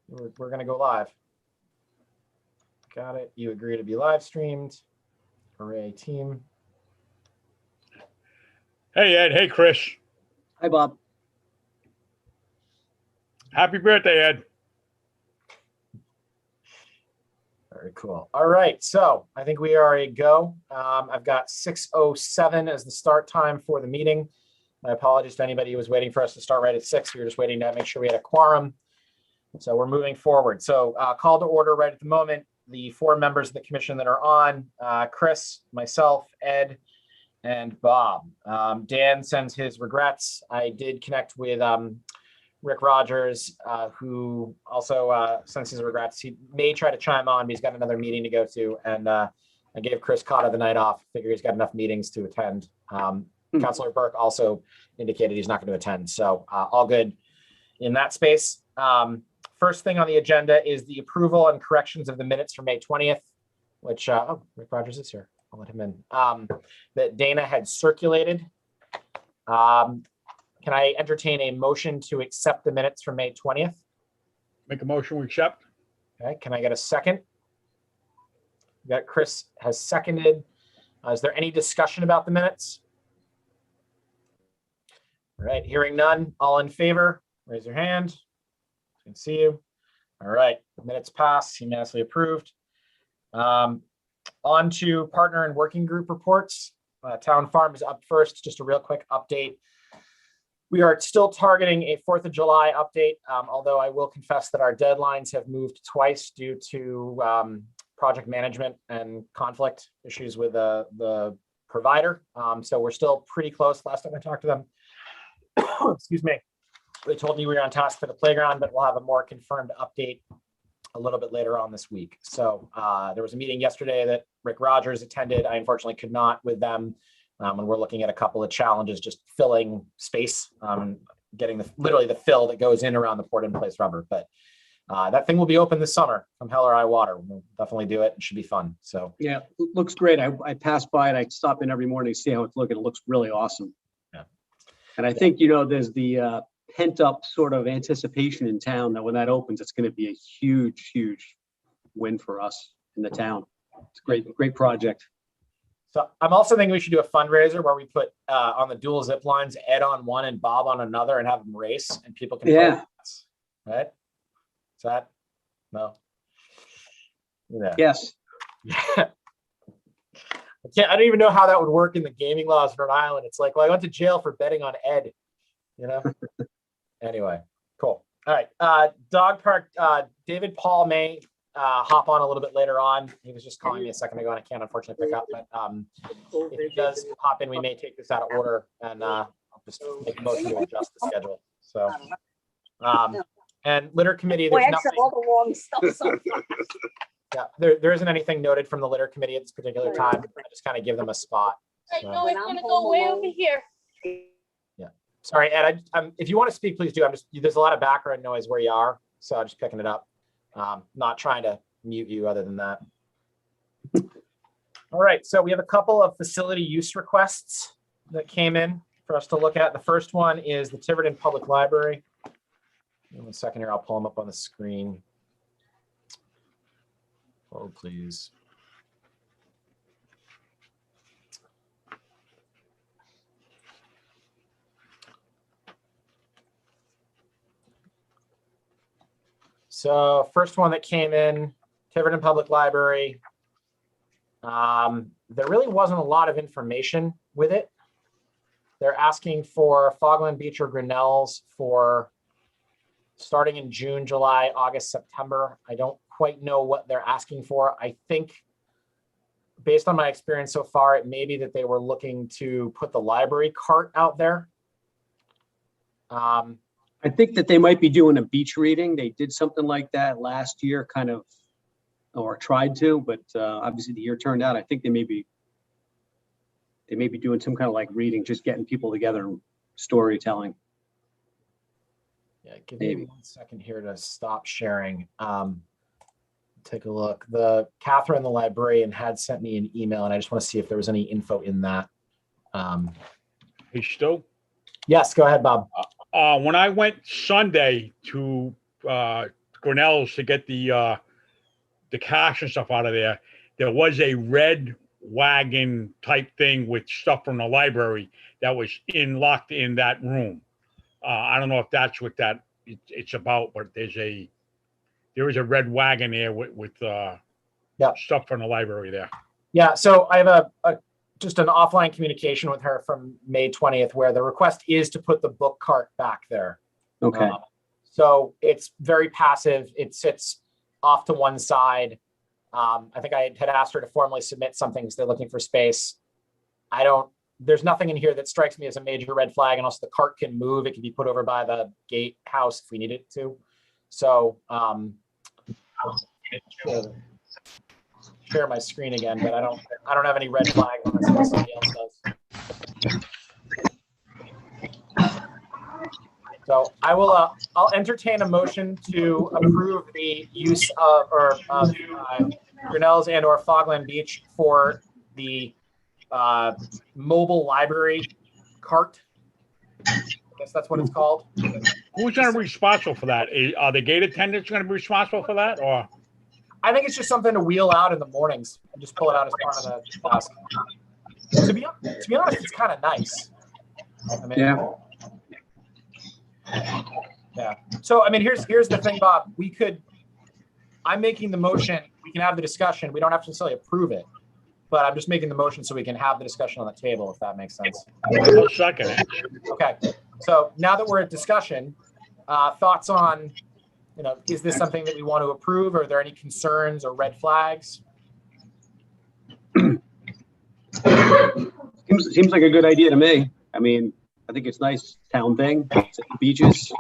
We're going to go live. Got it. You agree to be live streamed. Hooray, team. Hey, Ed. Hey, Chris. Hi, Bob. Happy birthday, Ed. Very cool. All right. So I think we are a go. I've got 6:07 as the start time for the meeting. My apologies to anybody who was waiting for us to start right at 6. We were just waiting to make sure we had a quorum. So we're moving forward. So call to order right at the moment. The 4 members of the commission that are on, Chris, myself, Ed, and Bob. Dan sends his regrets. I did connect with Rick Rogers, who also sends his regrets. He may try to chime on, but he's got another meeting to go to. And I gave Chris Cotta the night off. Figure he's got enough meetings to attend. Councilor Burke also indicated he's not going to attend. So all good in that space. First thing on the agenda is the approval and corrections of the minutes for May 20th, which, oh, Rick Rogers is here. I'll let him in. That Dana had circulated. Can I entertain a motion to accept the minutes for May 20th? Make a motion, we accept. Okay, can I get a second? That Chris has seconded. Is there any discussion about the minutes? All right, hearing none. All in favor, raise your hand. I can see you. All right, minutes pass, unanimously approved. On to partner and working group reports. Town Farm is up first. Just a real quick update. We are still targeting a 4th of July update, although I will confess that our deadlines have moved twice due to project management and conflict issues with the provider. So we're still pretty close. Last time I talked to them, excuse me, they told me we were on task for the playground, but we'll have a more confirmed update a little bit later on this week. So there was a meeting yesterday that Rick Rogers attended. I unfortunately could not with them. And we're looking at a couple of challenges, just filling space, getting literally the fill that goes in around the poured in place rubber. But that thing will be open this summer, come hell or high water. We'll definitely do it. It should be fun. So yeah, it looks great. I pass by it. I stop in every morning to see how it's looking. It looks really awesome. Yeah. And I think, you know, there's the pent up sort of anticipation in town that when that opens, it's going to be a huge, huge win for us in the town. It's a great project. So I'm also thinking we should do a fundraiser where we put on the dual zip lines, Ed on one and Bob on another, and have them race, and people can play with us, right? Is that no? Yeah. Yes. Yeah. I don't even know how that would work in the gaming laws of Rhode Island. It's like, well, I went to jail for betting on Ed, you know? Anyway, cool. All right. Dog park, David Paul may hop on a little bit later on. He was just calling me a second ago and I can't unfortunately pick up, but if he does hop in, we may take this out of order and I'll just make a motion to adjust the schedule. So, and litter committee, there's nothing. All the wrong stuff. Yeah, there isn't anything noted from the litter committee at this particular time. I just kind of give them a spot. So. No, it's gonna go way over here. Yeah, sorry, Ed. If you want to speak, please do. There's a lot of background noise where you are, so I'm just picking it up. Not trying to mute you other than that. All right, so we have a couple of facility use requests that came in for us to look at. The first one is the Tiverton Public Library. In 1 second here, I'll pull them up on the screen. Oh, please. So first one that came in, Tiverton Public Library. There really wasn't a lot of information with it. They're asking for Fogland Beach or Grinnell's for starting in June, July, August, September. I don't quite know what they're asking for. I think based on my experience so far, it may be that they were looking to put the library cart out there. I think that they might be doing a beach reading. They did something like that last year, kind of, or tried to, but obviously the year turned out. I think they may be doing some kind of like reading, just getting people together and storytelling. Yeah, give me 1 second here to stop sharing. Take a look. Catherine, the librarian, had sent me an email, and I just want to see if there was any info in that. Hey, Stu? Yes, go ahead, Bob. When I went Sunday to go Grinnell's to get the cash and stuff out of there, there was a red wagon type thing with stuff from the library that was locked in that room. I don't know if that's what it's about, but there is a red wagon there with stuff from the library there. Yeah, so I have just an offline communication with her from May 20th where the request is to put the book cart back there. Okay. So it's very passive. It sits off to one side. I think I had asked her to formally submit something because they're looking for space. There's nothing in here that strikes me as a major red flag, and also the cart can move. It can be put over by the gatehouse if we need it to. So I'll share my screen again, but I don't have any red flags unless somebody else does. So I'll entertain a motion to approve the use of Grinnell's and/or Fogland Beach for the mobile library cart. I guess that's what it's called. Who's going to be responsible for that? Are the gate attendants going to be responsible for that, or? I think it's just something to wheel out in the mornings and just pull it out as part of the desk. To be honest, it's kind of nice. I mean, yeah. So I mean, here's the thing, Bob. I'm making the motion. We can have the discussion. We don't have to necessarily approve it, but I'm just making the motion so we can have the discussion on the table, if that makes sense. I'll second it. Okay. So now that we're at discussion, thoughts on, is this something that we want to approve? Are there any concerns or red flags? Seems like a good idea to me. I mean, I think it's nice town thing. It's at the beaches.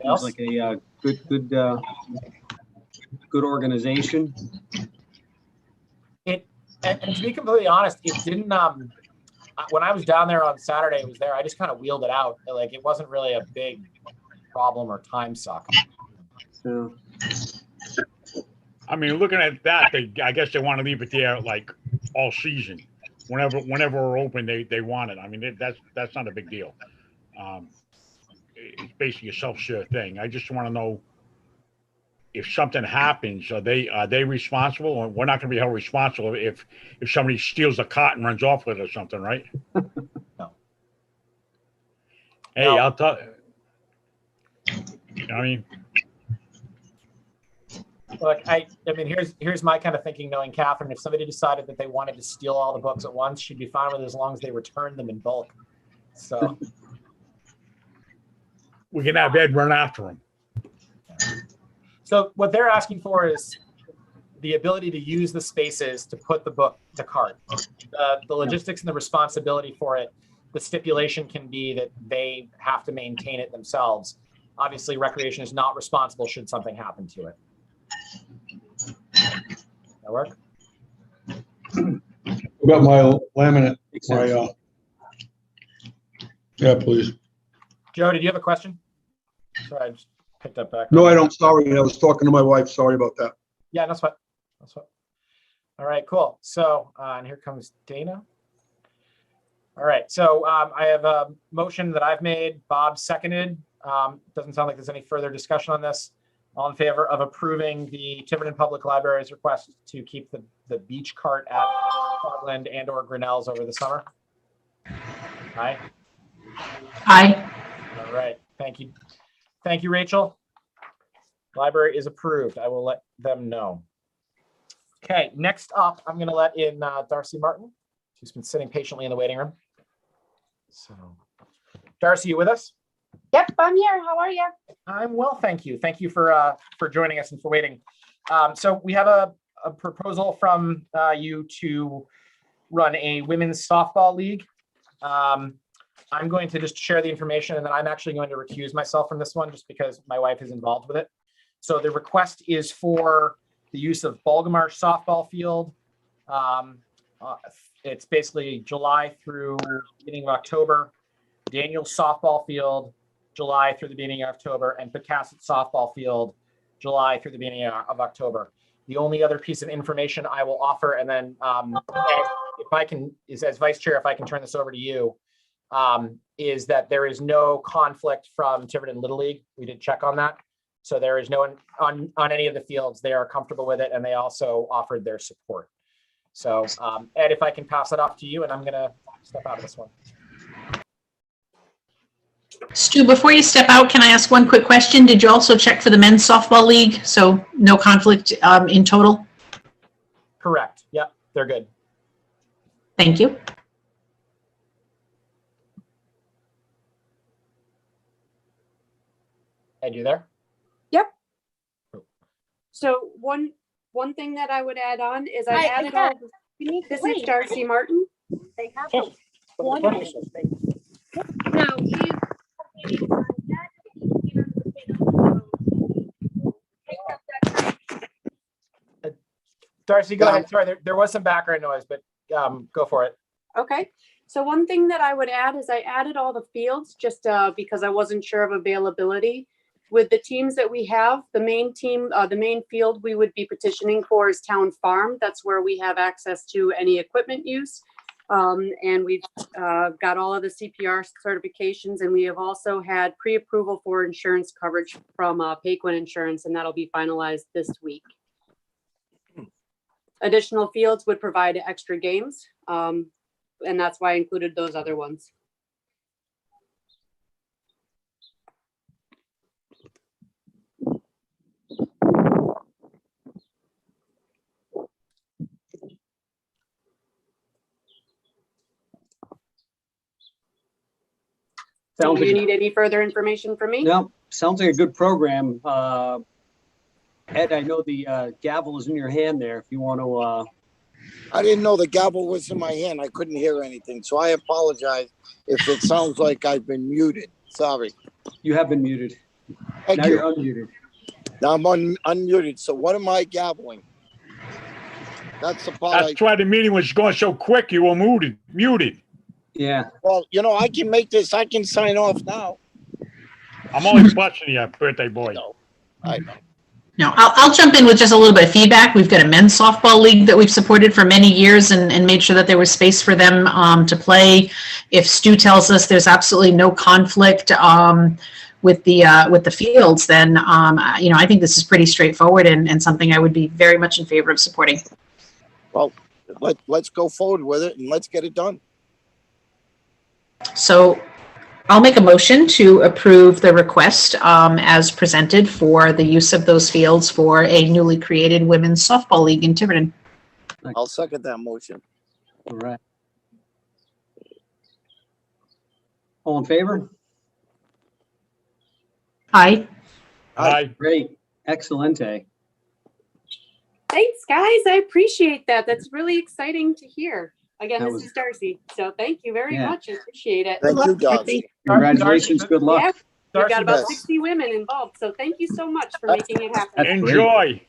Seems like a good organization. And to be completely honest, it didn't. When I was down there on Saturday, it was there. I just kind of wheeled it out. Like, it wasn't really a big problem or time suck. Yeah. I mean, looking at that, I guess they want to leave it there like all season. Whenever we're open, they want it. I mean, that's not a big deal. It's basically a self-share thing. I just want to know if something happens, are they responsible? Or we're not going to be held responsible if somebody steals a cot and runs off with it or something, right? No. Hey, No. I'll tell you. I mean, Look, I mean, here's my kind of thinking, knowing Catherine. If somebody decided that they wanted to steal all the books at once, she'd be fine with it as long as they returned them in bulk. So we can have Ed run after him. So what they're asking for is the ability to use the spaces to put the book to cart. The logistics and the responsibility for it, the stipulation can be that they have to maintain it themselves. Obviously, Recreation is not responsible should something happen to it. That work? Got my laminate. Makes sense. Yeah, please. Joe, did you have a question? Sorry, I just picked up back. No, I don't. Sorry. I was talking to my wife. Sorry about that. Yeah, that's what. All right, cool. So, and here comes Dana. All right, so I have a motion that I've made. Bob seconded. Doesn't sound like there's any further discussion on this. All in favor of approving the Tiverton Public Library's request to keep the beach cart at Fogland and/or Grinnell's over the summer? Aye. Aye. All right, thank you. Thank you, Rachel. Library is approved. I will let them know. Okay, next up, I'm going to let in Darcy Martin. She's been sitting patiently in the waiting room. So, Darcy, you with us? Yep, I'm here. How are you? I'm well, thank you. Thank you for joining us and for waiting. So we have a proposal from you to run a women's softball league. I'm going to just share the information, and then I'm actually going to recuse myself from this one just because my wife is involved with it. So the request is for the use of Balgamar softball field. It's basically July through the beginning of October. Daniel softball field, July through the beginning of October, and Pecasset softball field, July through the beginning of October. The only other piece of information I will offer, and then if I can, is as vice chair, if I can turn this over to you. is that there is no conflict from Tiverton Little League. We did check on that. So there is no, on any of the fields, they are comfortable with it, and they also offered their support. So Ed, if I can pass it off to you, and I'm gonna step out of this one. Stu, before you step out, can I ask one quick question? Did you also check for the men's softball league? So no conflict in total? Correct. Yep, they're good. Thank you. Ed, you there? So one thing that I would add on is I Hi, added Kat. all, You need to this is wait. Darcy Martin. They have Oh. one. No, he's, Darcy, go ahead. Sorry, there was some background noise, but go for it. okay. So one thing that I would add is I added all the fields just because I wasn't sure of availability. With the teams that we have, the main team, the main field we would be petitioning for is Town Farm. That's where we have access to any equipment use. And we've got all of the CPR certifications, and we have also had pre-approval for insurance coverage from Paquin Insurance, and that'll be finalized this week. Additional fields would provide extra games, and that's why I included those other ones. Sounds Do you like, need any further information from me? no, sounds like a good program. Ed, I know the gavel is in your hand there. If you want to, I didn't know the gavel was in my hand. I couldn't hear anything. So I apologize if it sounds like I've been muted. Sorry. you have been muted. Thank Now you. you're unmuted. Now I'm unmuted. So what am I gaveling? That's the part That's why the meeting was going so quick. You were muted. Yeah. well, I can make this. I can sign off now. I'm always watching you, birthday boy. No, I know. No, I'll jump in with just a little bit of feedback. We've got a men's softball league that we've supported for many years and made sure that there was space for them to play. If Stu tells us there's absolutely no conflict with the fields, then I think this is pretty straightforward and something I would be very much in favor of supporting. Well, let's go forward with it and let's get it done. So I'll make a motion to approve the request as presented for the use of those fields for a newly created women's softball league in Tiverton. I'll second that motion. All right. All in favor? Aye. Aye. Great. Excelente. Thanks, guys. I appreciate that. That's really exciting to hear. Again, That this was- is Darcy. So thank you very Yeah. much. I appreciate it. Thank you, Darcy. Congratulations. Good luck. Yeah, we've Darcy, got about Yes. 60 women involved. So thank you so much for making it happen. That's great. Enjoy.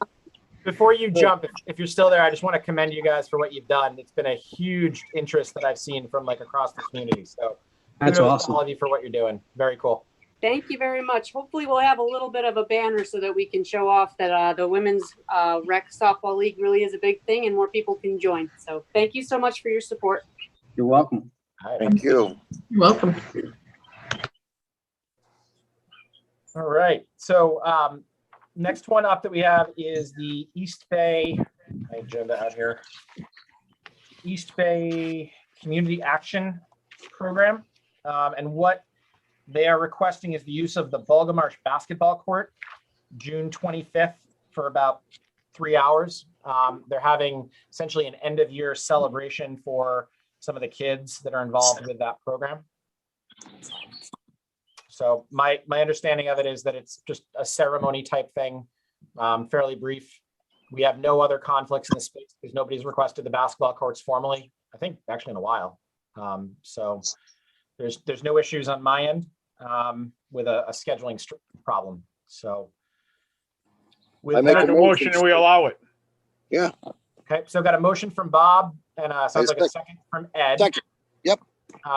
Before you jump, if you're still there, I just want to commend you guys for what you've done. It's been a huge interest that I've seen from across the community. So That's kudos to awesome. all of you for what you're doing. Very cool. Thank you very much. Hopefully we'll have a little bit of a banner so that we can show off that the women's rec softball league really is a big thing and more people can join. So thank you so much for your support. You're welcome. All right. Thank you. You're welcome. All right. So next one up that we have is the East Bay agenda out here. East Bay Community Action Program. And what they are requesting is the use of the Bulgamarsh basketball court, June 25th for about 3 hours. They're having essentially an end of year celebration for some of the kids that are involved with that program. So my understanding of it is that it's just a ceremony type thing, fairly brief. We have no other conflicts in the space because nobody's requested the basketball courts formally, I think actually in a while. So there's no issues on my end with a scheduling problem. So with I make Make that, a motion and we allow it. Yeah. okay, so got a motion from Bob and sounds like a second from Ed. Second. Yep.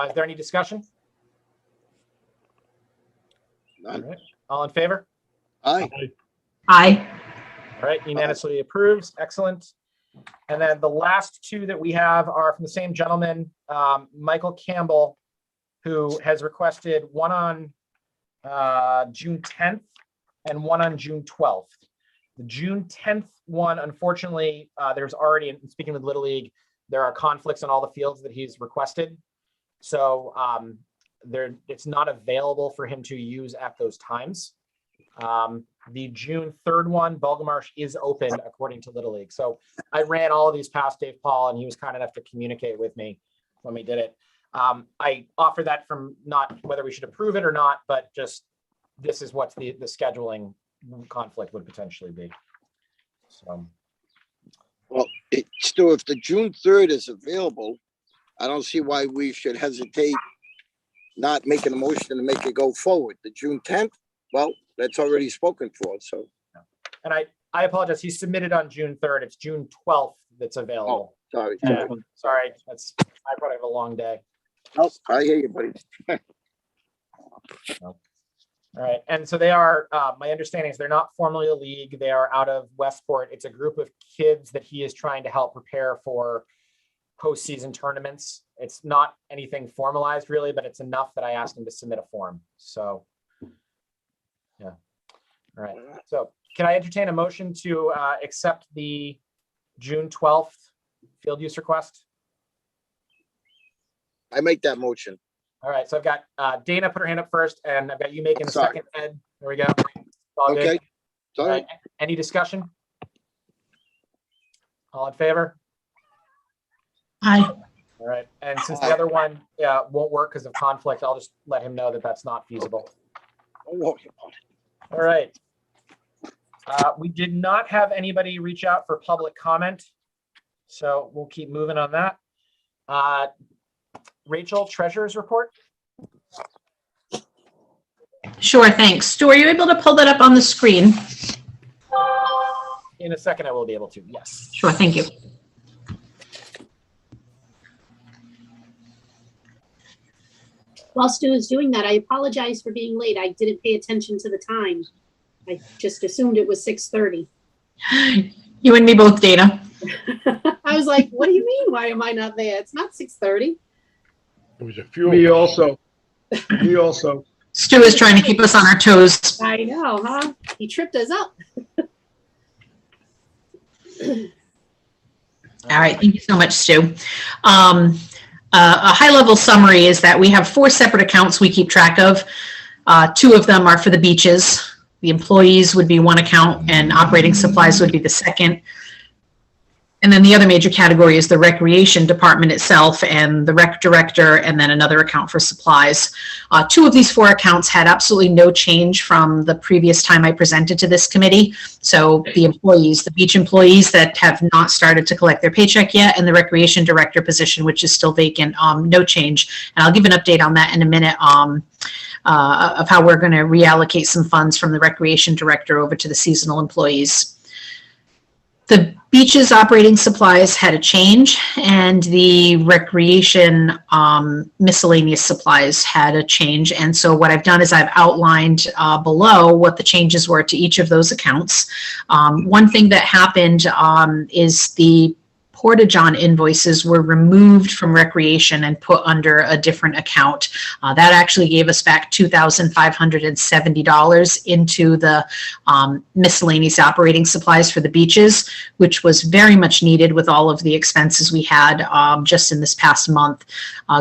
Is there any discussion? All None. right, all in favor? Aye. Aye. All right, unanimously approves. Excellent. And then the last two that we have are from the same gentleman. Michael Campbell who has requested one on June 10th and one on June 12th. The June 10th one, unfortunately, there's already, in speaking with Little League, there are conflicts on all the fields that he's requested. So it's not available for him to use at those times. The June 3rd one, Belgamarsh, is open according to Little League. So I ran all of these past Dave Paul, and he was kind enough to communicate with me when we did it. I offer that from not whether we should approve it or not, but just this is what the scheduling conflict would potentially be. So, Well, Stu, if the June 3rd is available, I don't see why we should hesitate not making a motion to make it go forward. The June 10th, well, that's already spoken for, so. and I apologize. He submitted on June 3rd. It's June 12th that's available. Sorry. Yeah, sorry. I probably have a long day. Nope, I hear you, buddy. All right. And so they are, my understanding is they're not formally a league. They are out of Westport. It's a group of kids that he is trying to help prepare for postseason tournaments. It's not anything formalized really, but it's enough that I asked him to submit a form. So, yeah. All right. So can I entertain a motion to accept the June 12th field use request? I make that motion. All right. So I've got Dana put her hand up first, and I've got you making a Sorry. second, Ed. There we go. All good. Okay. All Sorry. right. Any discussion? All in favor? Aye. All right. And since the other one won't work because of conflict, I'll just let him know that that's not feasible. Don't worry about it. All right. We did not have anybody reach out for public comment, so we'll keep moving on that. Rachel, treasurer's report. Sure, thanks. Stu, are you able to pull that up on the screen? In a second, I will be able to. Yes. Sure, thank you. While Stu is doing that, I apologize for being late. I didn't pay attention to the time. I just assumed it was 6:30. You and me both, Dana. I was like, what do you mean? Why am I not there? It's not 6:30. It was a few. Me also. Me also. Stu is trying to keep us on our toes. I know, huh? He tripped us up. All right, thank you so much, Stu. A high-level summary is that we have 4 separate accounts we keep track of. 2 of them are for the beaches. The employees would be one account, and operating supplies would be the second. And then the other major category is the recreation department itself and the rec director, and then another account for supplies. 2 of these 4 accounts had absolutely no change from the previous time I presented to this committee. So the employees, the beach employees that have not started to collect their paycheck yet, and the recreation director position, which is still vacant, no change. And I'll give an update on that in a minute. Of how we're going to reallocate some funds from the recreation director over to the seasonal employees. The beaches operating supplies had a change, and the recreation miscellaneous supplies had a change. And so what I've done is I've outlined below what the changes were to each of those accounts. One thing that happened is the Porta-John invoices were removed from recreation and put under a different account. That actually gave us back $2,570 into the miscellaneous operating supplies for the beaches, which was very much needed with all of the expenses we had just in this past month.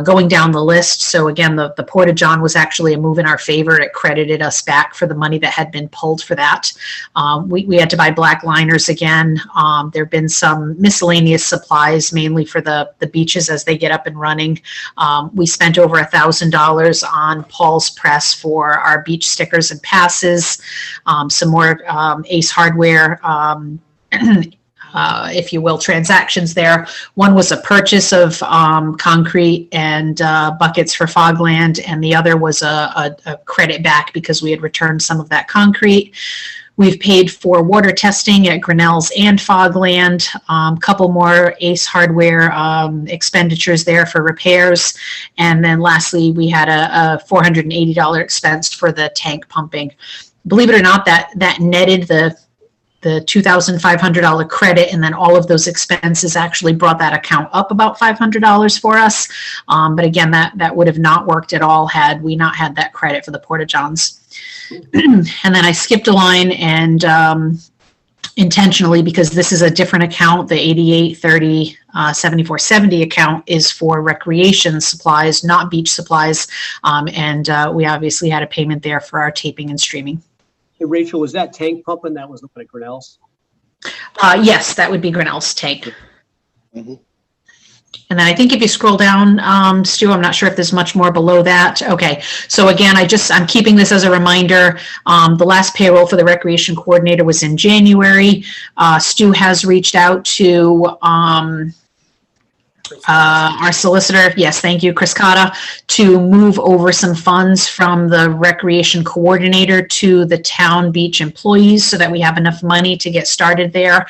Going down the list, so again, the Porta-John was actually a move in our favor. It credited us back for the money that had been pulled for that. We had to buy black liners again. There have been some miscellaneous supplies, mainly for the beaches as they get up and running. We spent over $1,000 on Paul's Press for our beach stickers and passes, some more Ace Hardware, if you will, transactions there. One was a purchase of concrete and buckets for Fogland, and the other was a credit back because we had returned some of that concrete. We've paid for water testing at Grinnell's and Fogland, couple more Ace Hardware expenditures there for repairs. And then lastly, we had a $480 expense for the tank pumping. Believe it or not, that netted the the $2,500 credit, and then all of those expenses actually brought that account up about $500 for us. But again, that would have not worked at all had we not had that credit for the Porta-Johns. And then I skipped a line and intentionally, because this is a different account, the 8830 7470 account is for recreation supplies, not beach supplies. And we obviously had a payment there for our taping and streaming. Hey, Rachel, was that tank pumping that was looking at Grinnell's? Yes, that would be Grinnell's tank. Mhm. And then I think if you scroll down, Stu, I'm not sure if there's much more below that. Okay, so again, I'm keeping this as a reminder. The last payroll for the recreation coordinator was in January. Stu has reached out to our solicitor, yes, thank you, Chris Cotta, to move over some funds from the recreation coordinator to the town beach employees so that we have enough money to get started there.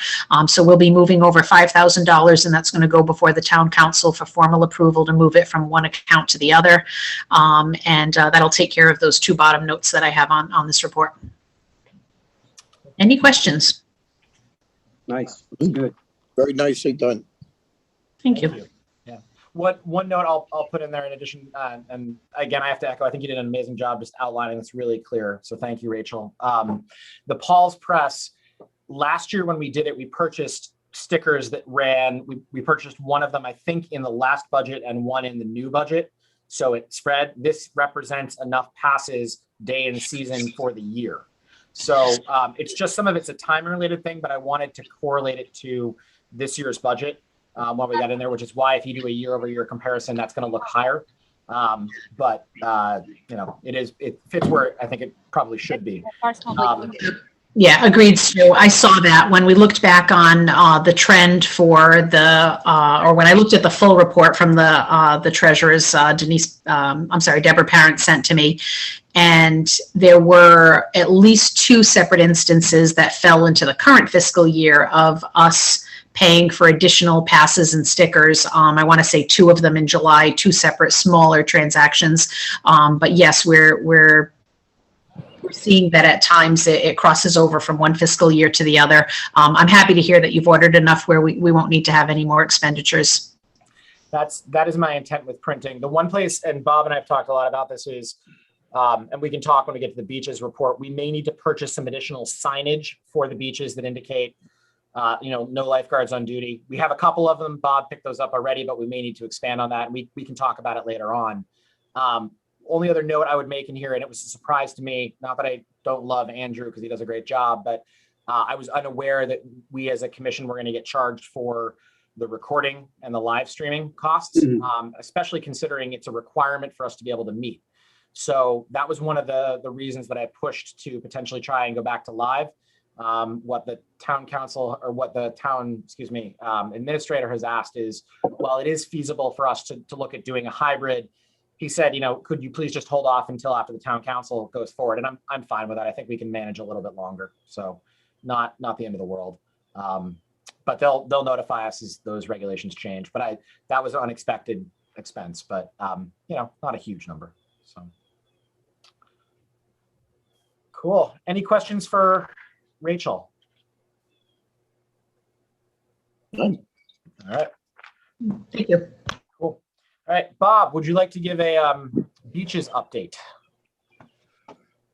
So we'll be moving over $5,000, and that's going to go before the town council for formal approval to move it from one account to the other. And that'll take care of those two bottom notes that I have on this report. Any questions? Nice, that's good. Very nicely done. Thank you. Yeah. One note I'll put in there in addition, and again, I have to echo, I think you did an amazing job just outlining this really clear. So thank you, Rachel. The Paul's Press, last year when we did it, we purchased stickers that ran, we purchased one of them, I think, in the last budget and one in the new budget. So it spread. This represents enough passes day and season for the year. So it's just some of it's a time related thing, but I wanted to correlate it to this year's budget. What we got in there, which is why if you do a year-over-year comparison, that's going to look higher. But you know, it fits where I think it probably should be. Yeah, agreed, Stu. I saw that when we looked back on the trend for the, or when I looked at the full report from the treasurer's, Deborah Parent sent to me. And there were at least two separate instances that fell into the current fiscal year of us paying for additional passes and stickers. I want to say two of them in July, two separate smaller transactions. But yes, we're seeing that at times it crosses over from one fiscal year to the other. I'm happy to hear that you've ordered enough where we won't need to have any more expenditures. That is my intent with printing. The one place, and Bob and I have talked a lot about this, is, and we can talk when we get to the beaches report, we may need to purchase some additional signage for the beaches that indicate no lifeguards on duty. We have a couple of them. Bob picked those up already, but we may need to expand on that. And we can talk about it later on. Only other note I would make in here, and it was a surprise to me, not that I don't love Andrew because he does a great job, but I was unaware that we as a commission were going to get charged for the recording and the live streaming costs, especially considering it's a requirement for us to be able to meet. So that was one of the reasons that I pushed to potentially try and go back to live. What the town council or what the town, administrator has asked is, while it is feasible for us to look at doing a hybrid, he said, could you please just hold off until after the town council goes forward? And I'm fine with that. I think we can manage a little bit longer. So not the end of the world. But they'll notify us as those regulations change. But that was an unexpected expense, but not a huge number. So cool. Any questions for Rachel? None. All right. Thank you. Cool. All right, Bob, would you like to give a beaches update?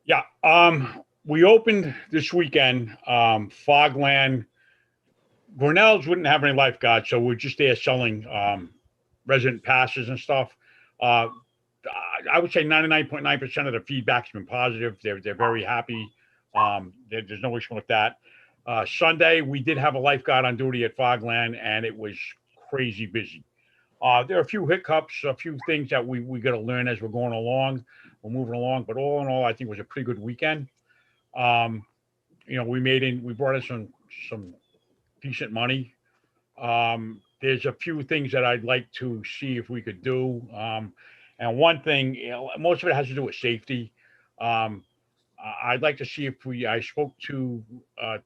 Yeah, we opened this weekend, Fogland. Grinnell's wouldn't have any lifeguards, so we're just there selling resident passes and stuff. I would say 99.9% of the feedback's been positive. They're very happy. There's no issue with that. Sunday, we did have a lifeguard on duty at Fogland, and it was crazy busy. There are a few hiccups, a few things that we got to learn as we're going along. We're moving along, but all in all, I think it was a pretty good weekend. We brought in some decent money. There's a few things that I'd like to see if we could do. And one thing, most of it has to do with safety. I'd like to see if I spoke to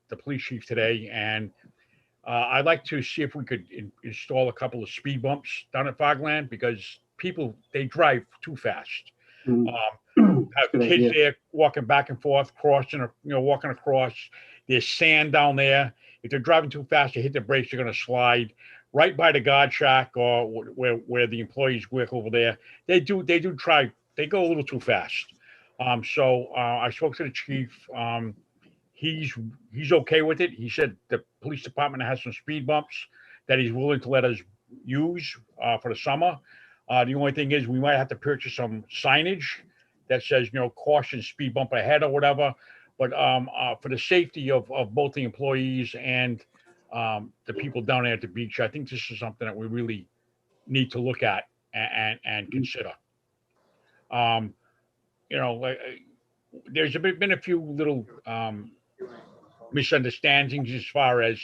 the police chief today, and I'd like to see if we could install a couple of speed bumps down at Fogland, because people, they drive too fast. Mm. Have Good kids idea. there walking back and forth, crossing, or, walking across. There's sand down there. If they're driving too fast, you hit the brakes, you're going to slide right by the guard shack or where the employees work over there. They do try. They go a little too fast. So I spoke to the chief. He's okay with it. He said the police department has some speed bumps that he's willing to let us use for the summer. The only thing is we might have to purchase some signage that says, caution, speed bump ahead or whatever. But for the safety of both the employees and the people down there at the beach, I think this is something that we really need to look at and consider. There's been a few little misunderstandings as far as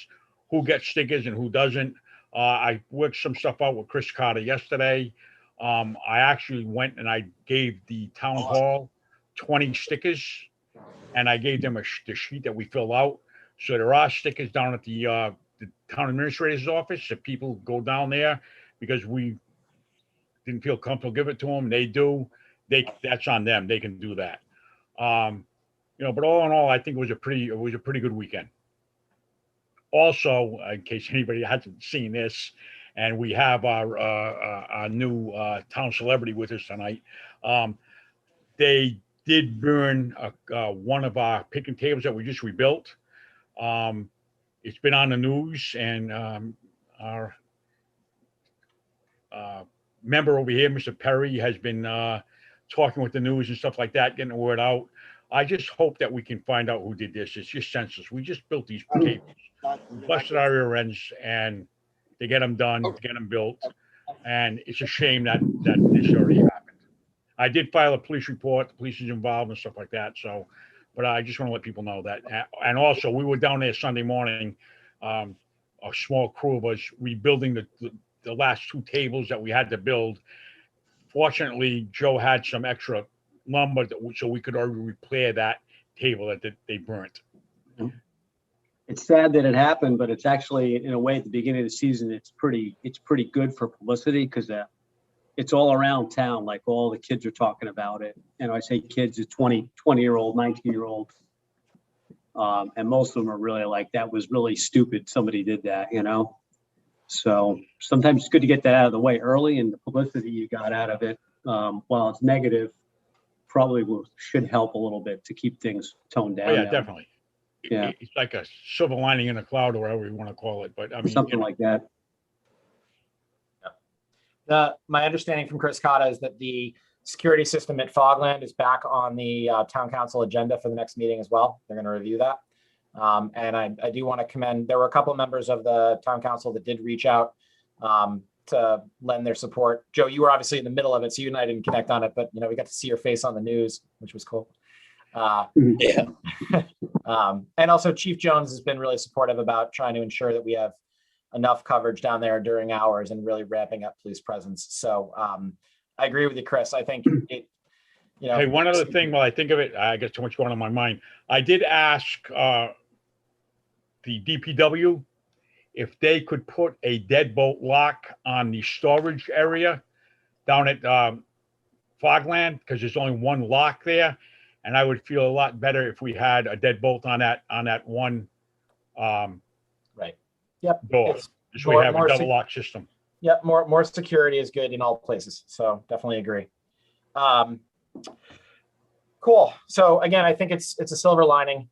who gets stickers and who doesn't. I worked some stuff out with Chris Carter yesterday. I actually went and I gave the town hall 20 stickers, and I gave them the sheet that we fill out. So there are stickers down at the town administrator's office. If people go down there because we didn't feel comfortable give it to them, they do. That's on them. They can do that. But all in all, I think it was a pretty good weekend. Also, in case anybody hasn't seen this, and we have our new town celebrity with us tonight. They did burn one of our picnic tables that we just rebuilt. It's been on the news, and our member over here, Mr. Perry, has been talking with the news and stuff like that, getting the word out. I just hope that we can find out who did this. It's just senseless. We just built these tables, busted our rear ends, and to get them done, to get them built. And it's a shame that this already happened. I did file a police report. The police is involved and stuff like that. So, but I just want to let people know that. And also, we were down there Sunday morning, a small crew of us rebuilding the last two tables that we had to build. Fortunately, Joe had some extra lumber so we could already repair that table that they burnt. It's sad that it happened, but it's actually, in a way, at the beginning of the season, it's pretty good for publicity because it's all around town. Like all the kids are talking about it. And I say kids, it's 20-year-old, 19-year-old. And most of them are really like, that was really stupid. Somebody did that, So sometimes it's good to get that out of the way early, and the publicity you got out of it, while it's negative, probably should help a little bit to keep things toned down. Oh, yeah, definitely. Yeah. It's like a silver lining in a cloud, or whatever you want to call it. But I mean, Something like that. My understanding from Chris Cotta is that the security system at Fogland is back on the town council agenda for the next meeting as well. They're going to review that. And I do want to commend, there were a couple of members of the town council that did reach out to lend their support. Joe, you were obviously in the middle of it, so you and I didn't connect on it, but we got to see your face on the news, which was cool. Yeah. And also Chief Jones has been really supportive about trying to ensure that we have enough coverage down there during hours and really ramping up police presence. So I agree with you, Chris. I think it, Hey, one other thing while I think of it, I got too much going on in my mind. I did ask the DPW if they could put a deadbolt lock on the storage area down at Fogland, because there's only one lock there. And I would feel a lot better if we had a deadbolt on that one right. Yep. door. Just we have a double lock system. Yep. More security is good in all places. So definitely agree. Cool. So again, I think it's a silver lining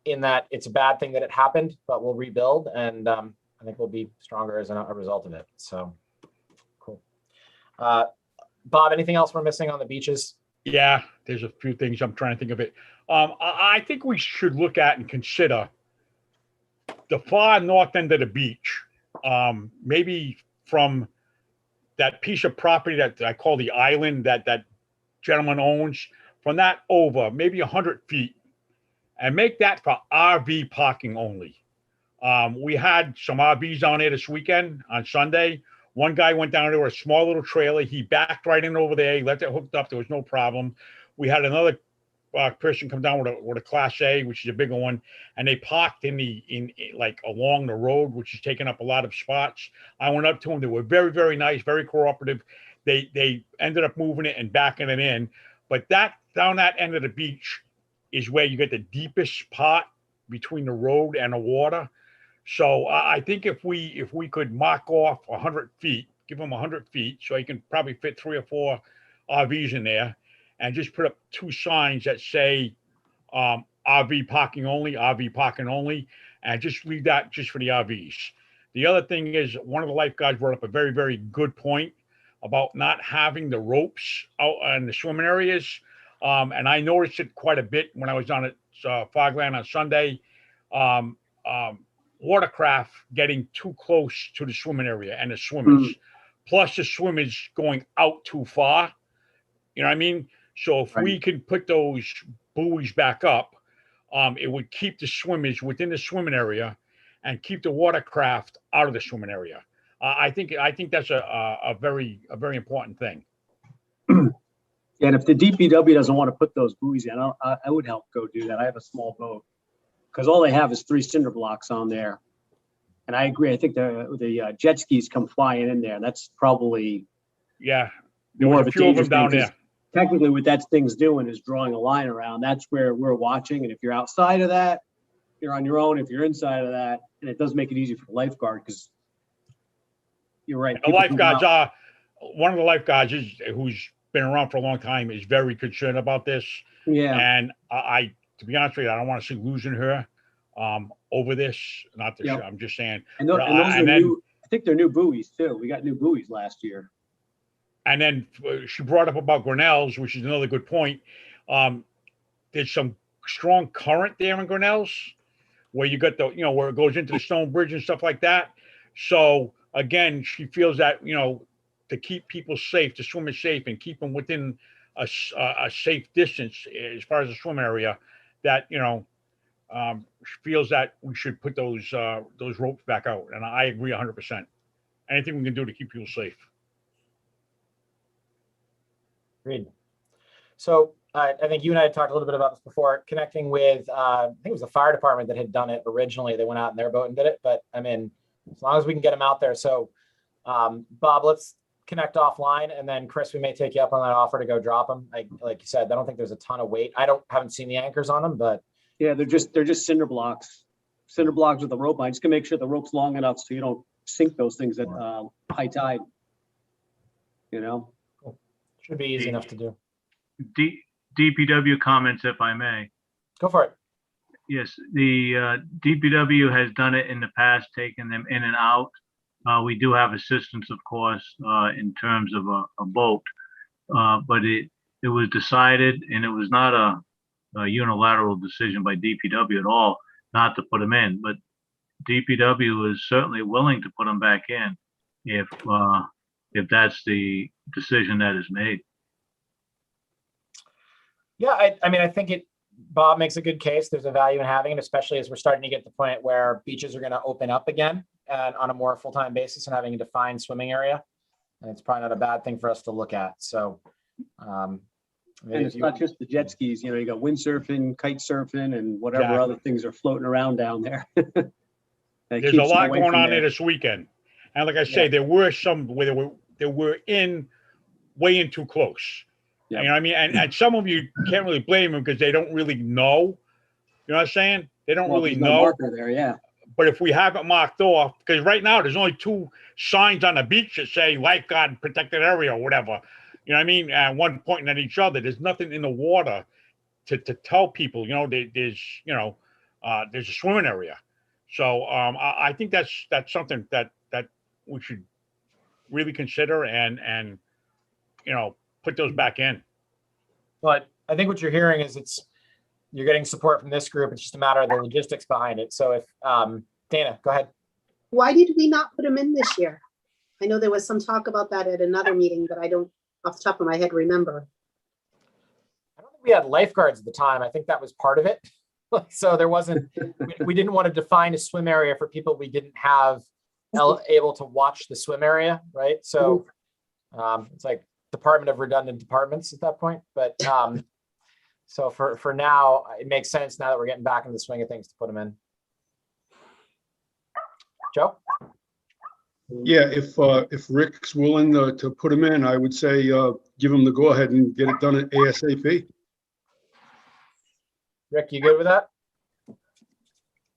in that it's a bad thing that it happened, but we'll rebuild, and I think we'll be stronger as a result of it. So cool. Bob, anything else we're missing on the beaches? Yeah, there's a few things I'm trying to think of it. I think we should look at and consider the far north end of the beach, maybe from that piece of property that I call the island that gentleman owns, from that over maybe 100 feet, and make that for RV parking only. We had some RVs down there this weekend on Sunday. One guy went down there with a small little trailer. He backed right in over there. He left it hooked up. There was no problem. We had another person come down with a Class A, which is a bigger one, and they parked in like along the road, which is taking up a lot of spots. I went up to them. They were very, very nice, very cooperative. they ended up moving it and backing it in. But that down that end of the beach is where you get the deepest part between the road and the water. So I think if we could mark off 100 feet, give them 100 feet, so you can probably fit 3 or 4 RVs in there, and just put up 2 signs that say RV parking only, and just leave that just for the RVs. The other thing is, one of the lifeguards brought up a very, very good point about not having the ropes out in the swimming areas. And I noticed it quite a bit when I was down at Fogland on Sunday. Watercraft getting too close to the swimming area and the swimmers, plus the swimmers going out too far. You know what I mean? So if we can put those buoys back up, it would keep the swimmers within the swimming area and keep the watercraft out of the swimming area. I think that's a very important thing. And if the DPW doesn't want to put those buoys in, I would help go do that. I have a small boat, because all they have is 3 cinder blocks on there. And I agree. I think the jet skis come flying in there. That's probably there more was of a a few of them dangerous down thing, there. 'cause technically what that thing's doing is drawing a line around. That's where we're watching. And if you're outside of that, you're on your own. If you're inside of that, and it does make it easy for the lifeguard, because you're right. The lifeguards are one of the lifeguards who's been around for a long time is very concerned about this. Yeah. And I to be honest with you, I don't want to see losing her over this. Not this, I'm just saying. And those are new. I think they're new buoys too. We got new buoys last year. And then she brought up about Grinnell's, which is another good point. There's some strong current there in Grinnell's, where you got the, where it goes into the stone bridge and stuff like that. So again, she feels that, to keep people safe, to swim is safe, and keep them within a safe distance as far as the swim area, that, she feels that we should put those ropes back out. And I agree 100%. Anything we can do to keep people safe. Agreed. So I think you and I had talked a little bit about this before, connecting with, I think it was the fire department that had done it originally. They went out in their boat and did it, but I mean, as long as we can get them out there. So Bob, let's connect offline, and then Chris, we may take you up on that offer to go drop them. Like you said, I don't think there's a ton of weight. Haven't seen the anchors on them, but yeah, they're just cinder blocks with a rope line. Just gonna make sure the rope's long enough so you don't sink those things at high tide. Should be easy enough to do. DPW comments, if I may. Go for it. Yes, the DPW has done it in the past, taken them in and out. We do have assistance, of course, in terms of a boat, but it was decided, and it was not a unilateral decision by DPW at all, not to put them in. But DPW is certainly willing to put them back in if that's the decision that is made. Yeah, I mean, I think Bob makes a good case. There's a value in having it, especially as we're starting to get to the point where beaches are going to open up again and on a more full-time basis and having a defined swimming area. And it's probably not a bad thing for us to look at. So, and it's not just the jet skis, you got windsurfing, kite surfing, and whatever other things are floating around down there. There's a lot going on there this weekend. And like I say, there were some where they were way in too close. Yep. You know what I mean? And some of you can't really blame them because they don't really know. You know what I'm saying? They don't really know. No marker there, yeah. But if we have it marked off, because right now there's only 2 signs on the beach that say lifeguard protected area or whatever. You know what I mean? And one pointing at each other. There's nothing in the water to tell people, there's a swimming area. So I think that's something that we should really consider and put those back in. But I think what you're hearing is you're getting support from this group. It's just a matter of the logistics behind it. So if Dana, go ahead. Why did we not put them in this year? I know there was some talk about that at another meeting, but I don't, off the top of my head, remember. I don't think we had lifeguards at the time. I think that was part of it. So there wasn't, we didn't want to define a swim area for people we didn't have able to watch the swim area, right? So it's like Department of Redundant Departments at that point. But so for now, it makes sense now that we're getting back into the swing of things to put them in. Joe? Yeah, if Rick's willing to put him in, I would say give him the go ahead and get it done at ASAP. Rick, you good with that?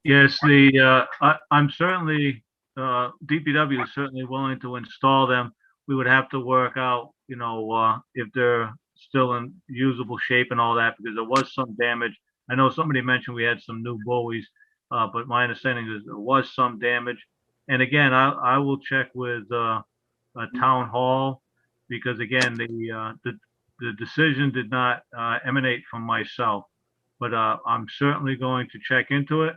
Yes, I'm certainly, DPW is certainly willing to install them. We would have to work out, if they're still in usable shape and all that, because there was some damage. I know somebody mentioned we had some new buoys, but my understanding is there was some damage. And again, I will check with a town hall, because again, the decision did not emanate from myself. But I'm certainly going to check into it,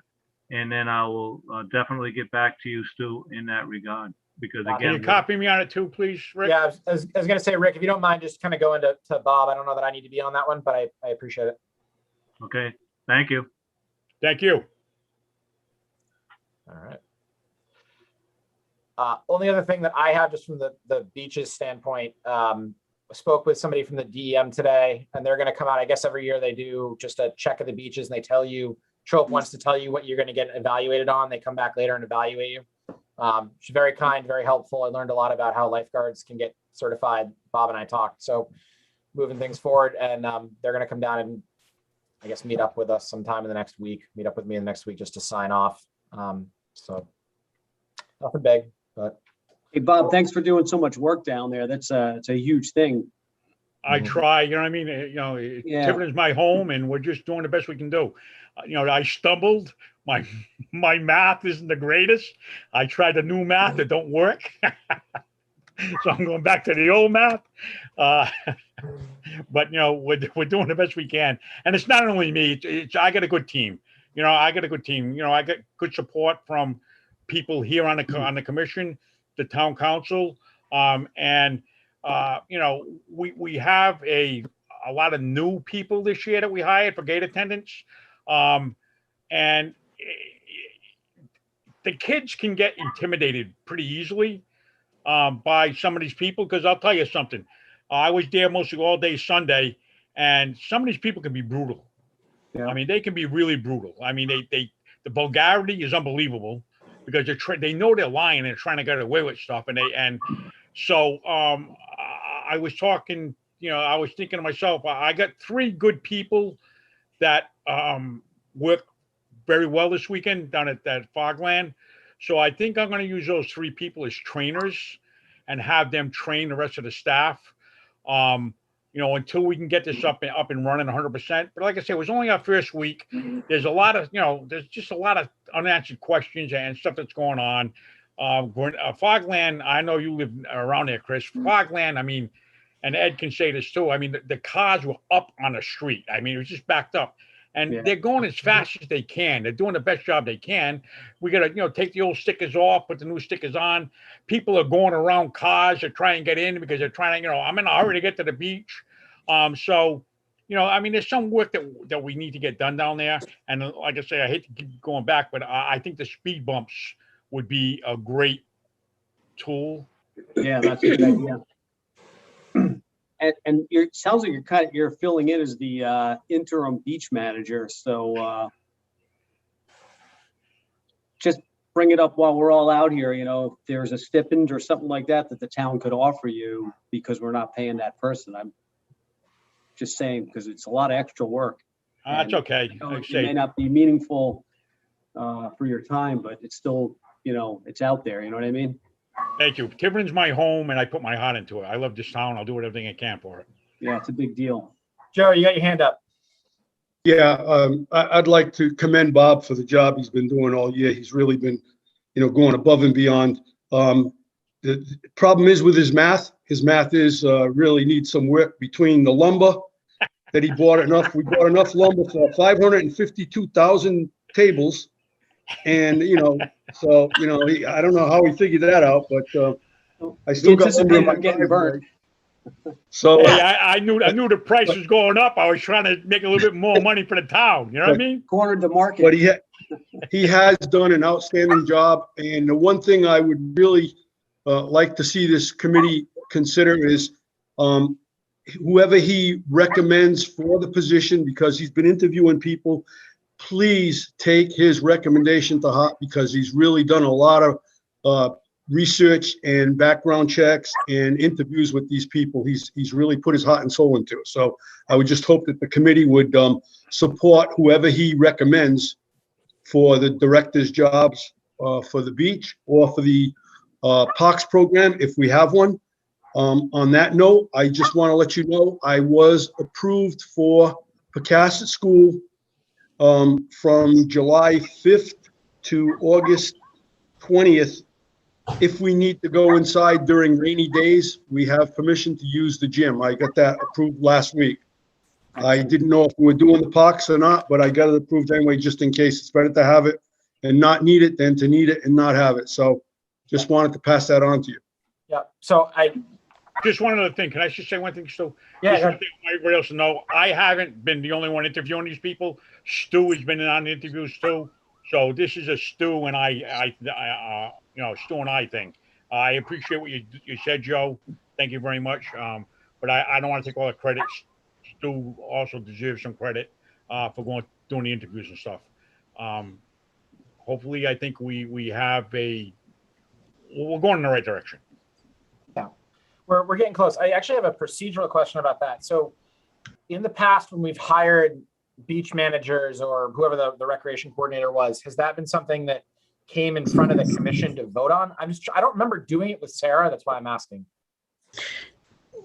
and then I will definitely get back to you, Stu, in that regard. Because Can Can you again, copy me on it too, please, Rick? Yeah, I was gonna say, Rick, if you don't mind, just kind of going to Bob. I don't know that I need to be on that one, but I appreciate it. okay, thank you. Thank you. All right. Only other thing that I have just from the beaches standpoint, spoke with somebody from the DEM today, and they're going to come out. I guess every year they do just a check of the beaches, and they tell you, show up once to tell you what you're going to get evaluated on. They come back later and evaluate you. She's very kind, very helpful. I learned a lot about how lifeguards can get certified. Bob and I talked, so moving things forward, and they're going to come down and I guess meet up with us sometime in the next week. Meet up with me in the next week just to sign off. So nothing big, but. Hey, Bob, thanks for doing so much work down there. It's a huge thing. I try, you know what I mean? Yeah. Tiverton's my home, and we're just doing the best we can do. I stumbled. My math isn't the greatest. I tried the new math. It don't work. So I'm going back to the old math. But, we're doing the best we can. And it's not only me. I got a good team. I got a good team. I got good support from people here on the commission, the town council, and we have a lot of new people this year that we hired for gate attendants, and the kids can get intimidated pretty easily by some of these people, because I'll tell you something. I was there mostly all day Sunday, and some of these people can be brutal. Yeah. I mean, they can be really brutal. I mean, the vulgarity is unbelievable, because they know they're lying and they're trying to get away with stuff. So I was talking, I was thinking to myself, I got 3 good people that work very well this weekend down at that Fogland. So I think I'm going to use those 3 people as trainers and have them train the rest of the staff. Until we can get this up and running 100%. But like I said, it was only our first week. There's a lot of, there's just a lot of unanswered questions and stuff that's going on. Fogland, I know you live around there, Chris. Fogland, I mean, and Ed can say this too. I mean, the cars were up on the street. I mean, it was just backed up. And they're going as fast as they can. They're doing the best job they can. We got to, take the old stickers off, put the new stickers on. People are going around cars to try and get in because they're trying to, I'm in a hurry to get to the beach. So, I mean, there's some work that we need to get done down there. And like I say, I hate to keep going back, but I think the speed bumps would be a great tool. Yeah, that's a good idea. And it sounds like you're filling in as the interim beach manager. So just bring it up while we're all out here. If there's a stipend or something like that the town could offer you because we're not paying that person. I'm just saying, because it's a lot of extra work. That's okay. It may not be meaningful for your time, but it's still, it's out there. You know what I mean? Thank you. Tiverton's my home, and I put my heart into it. I love this town. I'll do everything I can for it. Yeah, it's a big deal. Joe, you got your hand up. Yeah, I'd like to commend Bob for the job he's been doing all year. He's really been, going above and beyond. The problem is with his math. His math is really needs some work between the lumber that he bought enough. We bought enough lumber for 552,000 tables. And, so, I don't know how he figured that out, but I still got lumber in my getting burnt. So hey, I knew the price was going up. I was trying to make a little bit more money for the town. You know what I mean? Cornered the market. But he has done an outstanding job. And the one thing I would really like to see this committee consider is whoever he recommends for the position, because he's been interviewing people, please take his recommendation to heart, because he's really done a lot of research and background checks and interviews with these people. He's really put his heart and soul into it. So I would just hope that the committee would support whoever he recommends for the director's jobs for the beach or for the parks program, if we have one. On that note, I just want to let you know I was approved for Pecasset School from July 5th to August 20th. If we need to go inside during rainy days, we have permission to use the gym. I got that approved last week. I didn't know if we were doing the parks or not, but I got it approved anyway, just in case. It's better to have it and not need it than to need it and not have it. So just wanted to pass that on to you. Yeah. So Just one other thing. Can I just say one thing? So, Yeah, just go to let everybody else know, I haven't been the only one interviewing these people. Stu has been on interviews too. So this is a Stu and Stu and I thing. I appreciate what you said, Joe. Thank you very much. But I don't want to take all the credit. Stu also deserves some credit for doing the interviews and stuff. Hopefully, I think we're going in the right direction. Yeah, we're getting close. I actually have a procedural question about that. So in the past, when we've hired beach managers or whoever the recreation coordinator was, has that been something that came in front of the commission to vote on? I don't remember doing it with Sarah. That's why I'm asking.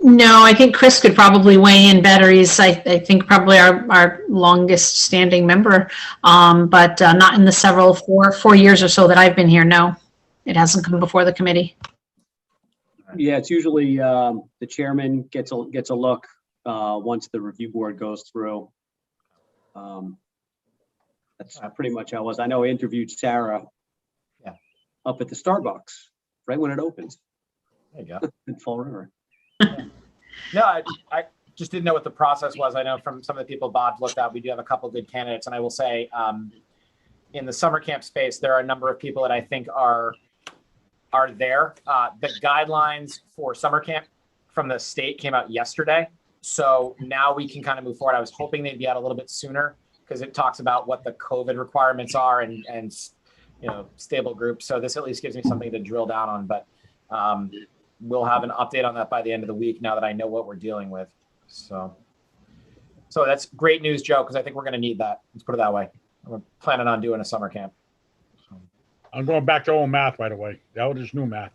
No, I think Chris could probably weigh in better. He's, I think, probably our longest standing member, but not in the four years or so that I've been here. No, it hasn't come before the committee. Yeah, it's usually the chairman gets a look once the review board goes through. That's pretty much how it was. I know I interviewed Sarah up at the Starbucks right when it opens. There you go. In Fall River. No, I just didn't know what the process was. I know from some of the people Bob looked at, we do have a couple good candidates. And I will say in the summer camp space, there are a number of people that I think are there. The guidelines for summer camp from the state came out yesterday. So now we can kind of move forward. I was hoping they'd be out a little bit sooner because it talks about what the COVID requirements are and stable groups. So this at least gives me something to drill down on. But we'll have an update on that by the end of the week now that I know what we're dealing with. So that's great news, Joe, because I think we're going to need that. Let's put it that way. We're planning on doing a summer camp. I'm going back to old math, by the way. That was just new math.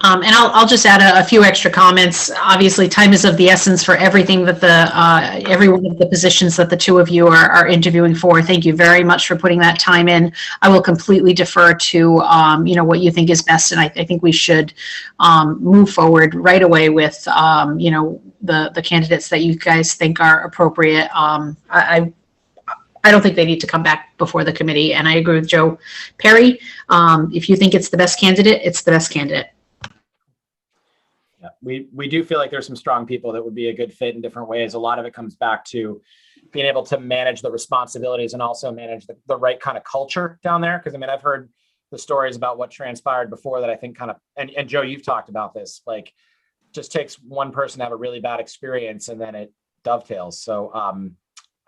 And I'll just add a few extra comments. Obviously, time is of the essence for everything that every one of the positions that the two of you are interviewing for. Thank you very much for putting that time in. I will completely defer to what you think is best, and I think we should move forward right away with the candidates that you guys think are appropriate. I don't think they need to come back before the committee, and I agree with Joe Perry. If you think it's the best candidate, it's the best candidate. Yeah, we do feel like there's some strong people that would be a good fit in different ways. A lot of it comes back to being able to manage the responsibilities and also manage the right kind of culture down there. Because I've heard the stories about what transpired before that I think kind of, and Joe, you've talked about this, like just takes one person to have a really bad experience and then it dovetails. So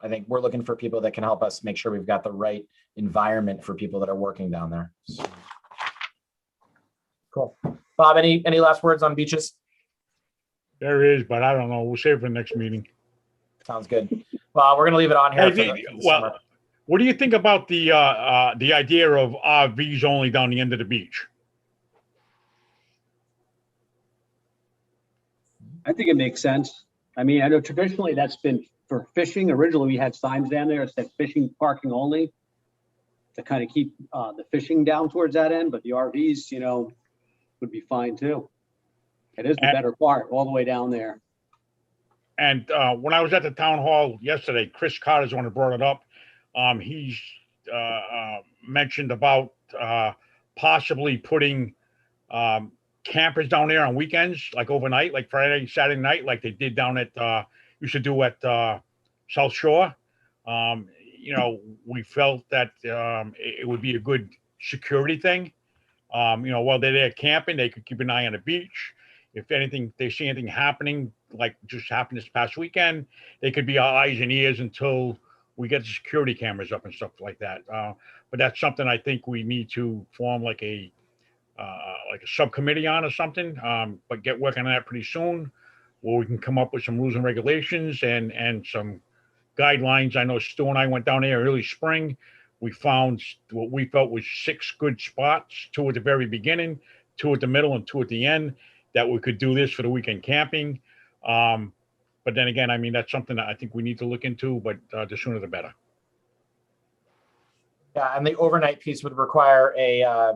I think we're looking for people that can help us make sure we've got the right environment for people that are working down there. So. Cool. Bob, any last words on beaches? There is, but I don't know. We'll save it for the next meeting. Sounds good. Well, we're going to leave it on here. Well, what do you think about the idea of RVs only down the end of the beach? I think it makes sense. I mean, I know traditionally that's been for fishing. Originally, we had signs down there that said fishing parking only to kind of keep the fishing down towards that end. But the RVs, would be fine too. It is the better part all the way down there. And when I was at the town hall yesterday, Chris Carter's the one who brought it up. He's mentioned about possibly putting campers down there on weekends, like overnight, like Friday, Saturday night, like they did down at used to do at South Shore. We felt that it would be a good security thing. While they're there camping, they could keep an eye on the beach. If anything, they see anything happening, like just happened this past weekend, they could be our eyes and ears until we get the security cameras up and stuff like that. But that's something I think we need to form like a like a subcommittee on or something, but get working on that pretty soon, where we can come up with some rules and regulations and some guidelines. I know Stu and I went down there early spring. We found what we felt was 6 good spots, 2 at the very beginning, 2 at the middle, and 2 at the end, that we could do this for the weekend camping. But then again, I mean, that's something that I think we need to look into, but the sooner the better. Yeah, and the overnight piece would require a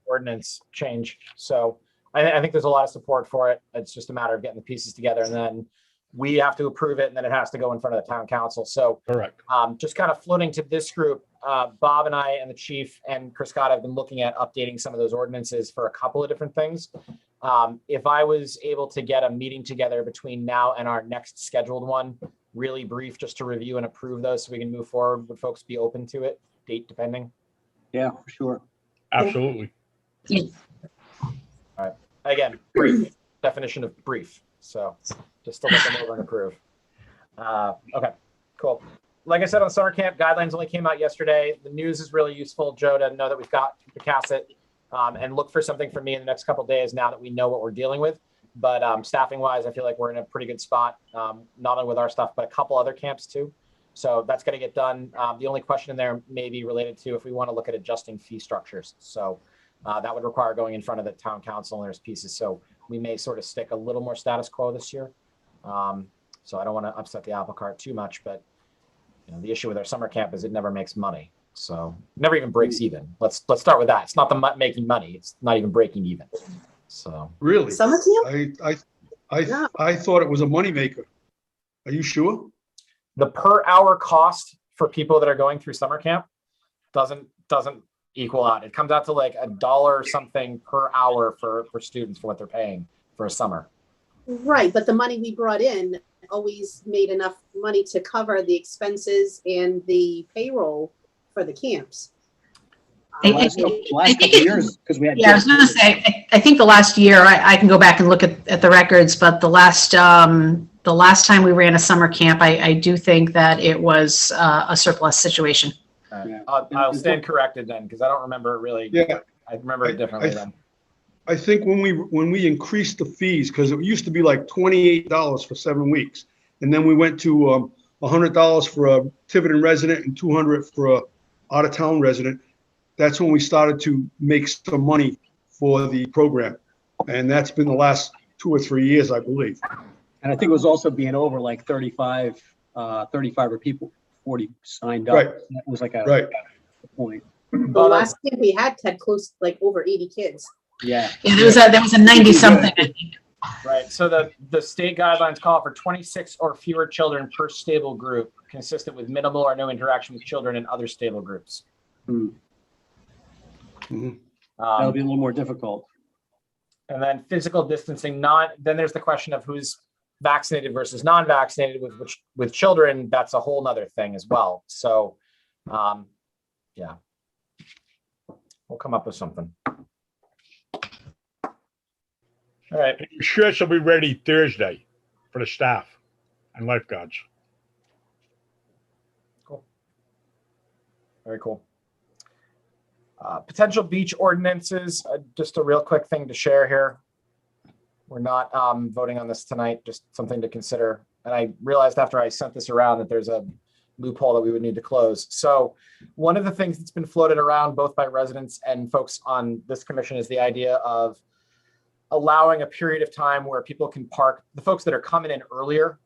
ordinance change. So I think there's a lot of support for it. It's just a matter of getting the pieces together, and then we have to approve it, and then it has to go in front of the town council. So Correct. just kind of floating to this group, Bob and I and the chief and Chris Scott have been looking at updating some of those ordinances for a couple of different things. If I was able to get a meeting together between now and our next scheduled one, really brief, just to review and approve those so we can move forward, would folks be open to it, date depending? Yeah, for sure. Absolutely. Again, brief, definition of brief. So just to look them over and approve. Okay, cool. Like I said, on summer camp, guidelines only came out yesterday. The news is really useful, Joe, to know that we've got to cast it and look for something for me in the next couple of days now that we know what we're dealing with. But staffing wise, I feel like we're in a pretty good spot, not only with our stuff, but a couple other camps too. So that's going to get done. The only question in there may be related to if we want to look at adjusting fee structures. So that would require going in front of the town council, and there's pieces. So we may sort of stick a little more status quo this year. So I don't want to upset the apple cart too much, but you know, the issue with our summer camp is it never makes money. So never even breaks even. Let's start with that. It's not the making money. It's not even breaking even. So Really? Summer camp? I thought it was a moneymaker. Are you sure? the per hour cost for people that are going through summer camp doesn't equal out. It comes out to like $1 something per hour for students for what they're paying for a summer. Right, but the money we brought in always made enough money to cover the expenses and the payroll for the camps. Last couple years, because we had. Yeah, I was going to say, I think the last year, I can go back and look at the records, but the last time we ran a summer camp, I do think that it was a surplus situation. Yeah. I'll stand corrected then, because I don't remember it really. Yeah. I remember it differently then. I think when we increased the fees, because it used to be like $28 for 7 weeks, and then we went to $100 for a Tiverton resident and $200 for a out-of-town resident. That's when we started to make some money for the program, and that's been the last 2 or 3 years, I believe. And I think it was also being over like 35 or people, 40 signed up. Right. That was like a point. The last camp we had close, like over 80 kids. Yeah. Yeah, there was a 90 something, I think. Right. So the state guidelines call for 26 or fewer children per stable group, consistent with minimal or no interaction with children in other stable groups. That'll be a little more difficult. And then physical distancing, then there's the question of who's vaccinated versus non-vaccinated with children. That's a whole nother thing as well. So yeah, we'll come up with something. All right. Shirts will be ready Thursday for the staff and lifeguards. Cool. Very cool. Potential beach ordinances, just a real quick thing to share here. We're not voting on this tonight, just something to consider. And I realized after I sent this around that there's a loophole that we would need to close. So one of the things that's been floated around both by residents and folks on this commission is the idea of allowing a period of time where people can park, the folks that are coming in earlier,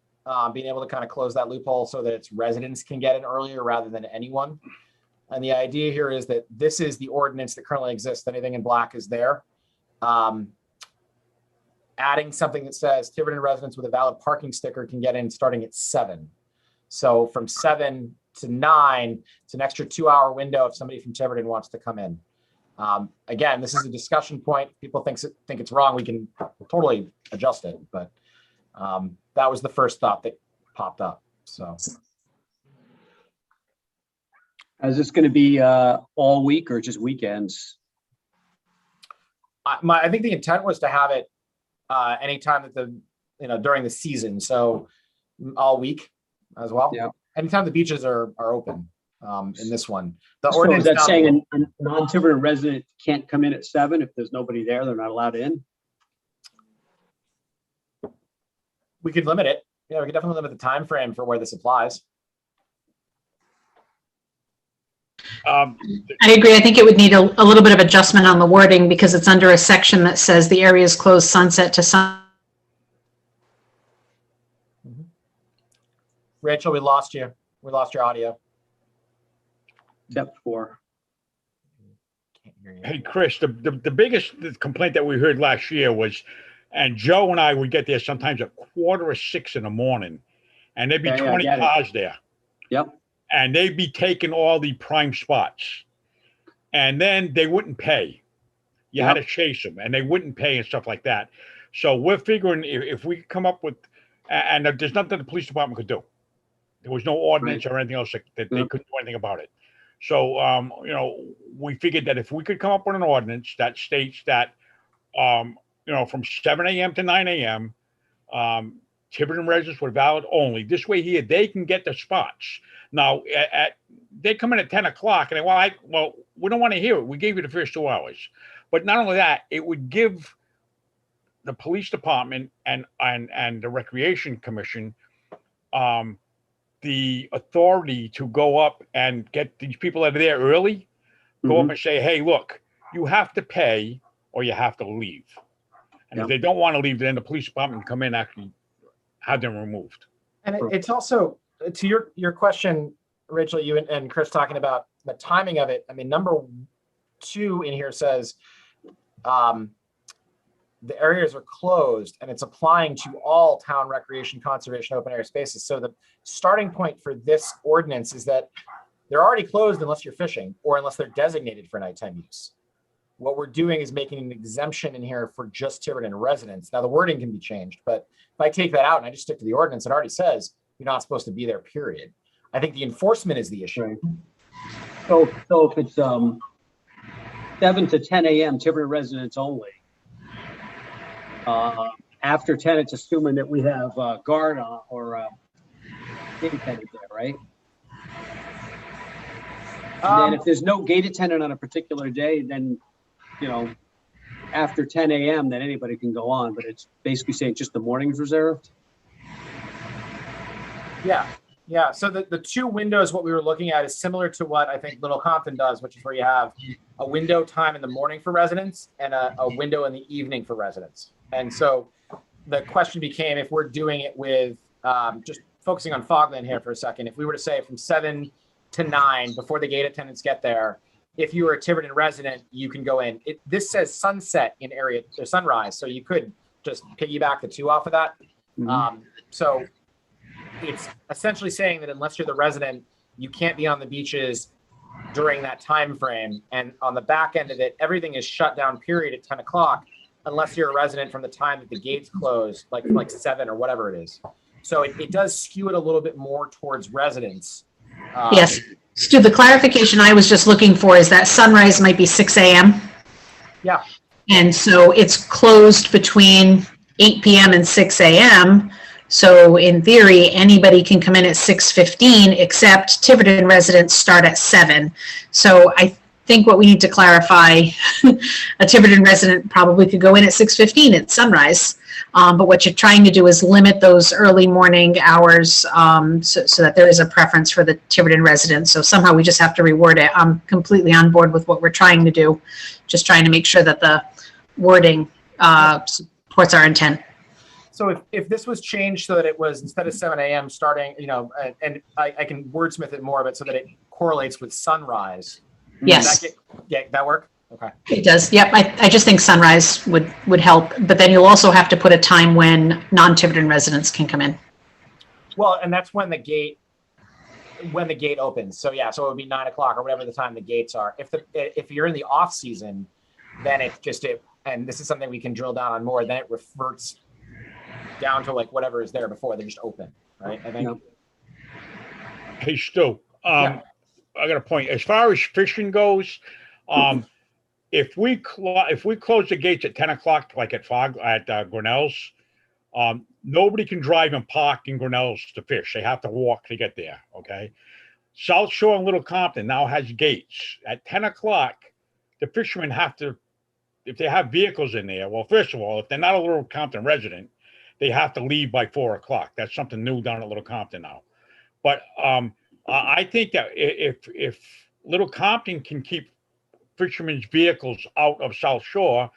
being able to kind of close that loophole so that it's residents can get in earlier rather than anyone. And the idea here is that this is the ordinance that currently exists. Anything in black is there. Adding something that says Tiverton residents with a valid parking sticker can get in starting at 7. So from 7 to 9, it's an extra 2-hour window if somebody from Tiverton wants to come in. Again, this is a discussion point. People think it's wrong. We can totally adjust it, but that was the first thought that popped up. So. Is this going to be all week or just weekends? I think the intent was to have it anytime that during the season. So all week as well. Yeah. Anytime the beaches are open. in this one. The So ordinance is that down saying a non-Tiverton resident can't come in at 7 if there's nobody there? They're not allowed in? we could limit it. Yeah, we could definitely limit the time frame for where this applies. Um, I agree. I think it would need a little bit of adjustment on the wording because it's under a section that says the area is closed sunset to sun. Rachel, we lost you. We lost your audio. Except for, Can't hear you. Hey, Chris, the biggest complaint that we heard last year was, and Joe and I would get there sometimes at 5:45 in the morning, and there'd be Yeah, I 20 get it. cars there. Yep. And they'd be taking all the prime spots. And then they wouldn't pay. You had to chase them, and they wouldn't pay and stuff like that. So we're figuring if we come up with, and there's nothing the police department could do. There was no ordinance or anything else that they couldn't do anything about it. So, we figured that if we could come up with an ordinance that states that, from 7 a.m. to 9 a.m., Tiverton residents were valid only. This way here, they can get the spots. Now, they come in at 10 o'clock and well, we don't want to hear it. We gave you the first 2 hours. But not only that, it would give the police department and the Recreation Commission the authority to go up and get these people that are there early, go up and say, hey, look, you have to pay or you have to leave. And if they don't want to leave, then the police department can come in and actually have them removed. And it's also, to your question, Rachel, you and Chris talking about the timing of it. I mean, number 2 in here says the areas are closed and it's applying to all town recreation, conservation, open air spaces. So the starting point for this ordinance is that they're already closed unless you're fishing or unless they're designated for nighttime use. What we're doing is making an exemption in here for just Tiverton residents. Now the wording can be changed, but if I take that out and I just stick to the ordinance, it already says you're not supposed to be there, period. I think the enforcement is the issue. right. So if it's 7 to 10 a.m. Tiverton residents only. After 10, it's assuming that we have guard or gate attendant there, right? And then if there's no gate attendant on a particular day, then, after 10 a.m., then anybody can go on, but it's basically saying just the morning's reserved. Yeah. So the 2 windows, what we were looking at is similar to what I think Little Compton does, which is where you have a window time in the morning for residents and a window in the evening for residents. And so the question became, if we're doing it with just focusing on Fogland here for a second, if we were to say from 7 to 9 before the gate attendants get there, if you were a Tiverton resident, you can go in. This says sunset in area or sunrise, so you could just piggyback the 2 off of that. So it's essentially saying that unless you're the resident, you can't be on the beaches during that time frame. And on the back end of it, everything is shut down, period, at 10 o'clock, unless you're a resident from the time that the gates close, like 7 or whatever it is. So it does skew it a little bit more towards residents. Yes. Stu, the clarification I was just looking for is that sunrise might be 6 a.m. Yeah. And so it's closed between 8 p.m. and 6 a.m. So in theory, anybody can come in at 6:15, except Tiverton residents start at 7. So I think what we need to clarify, a Tiverton resident probably could go in at 6:15 at sunrise. But what you're trying to do is limit those early morning hours so that there is a preference for the Tiverton residents. So somehow we just have to reword it. I'm completely on board with what we're trying to do, just trying to make sure that the wording supports our intent. So if this was changed so that it was instead of 7 a.m. starting, and I can wordsmith it more, but so that it correlates with sunrise. Yes. That work? Okay. It does. Yep. I just think sunrise would help, but then you'll also have to put a time when non-Tiverton residents can come in. Well, and that's when the gate opens. So yeah, so it would be 9 o'clock or whatever the time the gates are. If you're in the off season, then and this is something we can drill down on more, then it reverts down to like whatever is there before. They're just open, right? I think. Hey, Stu, I got a point. As far as fishing goes, if we close the gates at 10 o'clock, like at Grinnell's, nobody can drive and park in Grinnell's to fish. They have to walk to get there. Okay. South Shore and Little Compton now has gates. At 10 o'clock, the fishermen have to, if they have vehicles in there, well, first of all, if they're not a Little Compton resident, they have to leave by 4 o'clock. That's something new down at Little Compton now. But I think that if Little Compton can keep fishermen's vehicles out of South Shore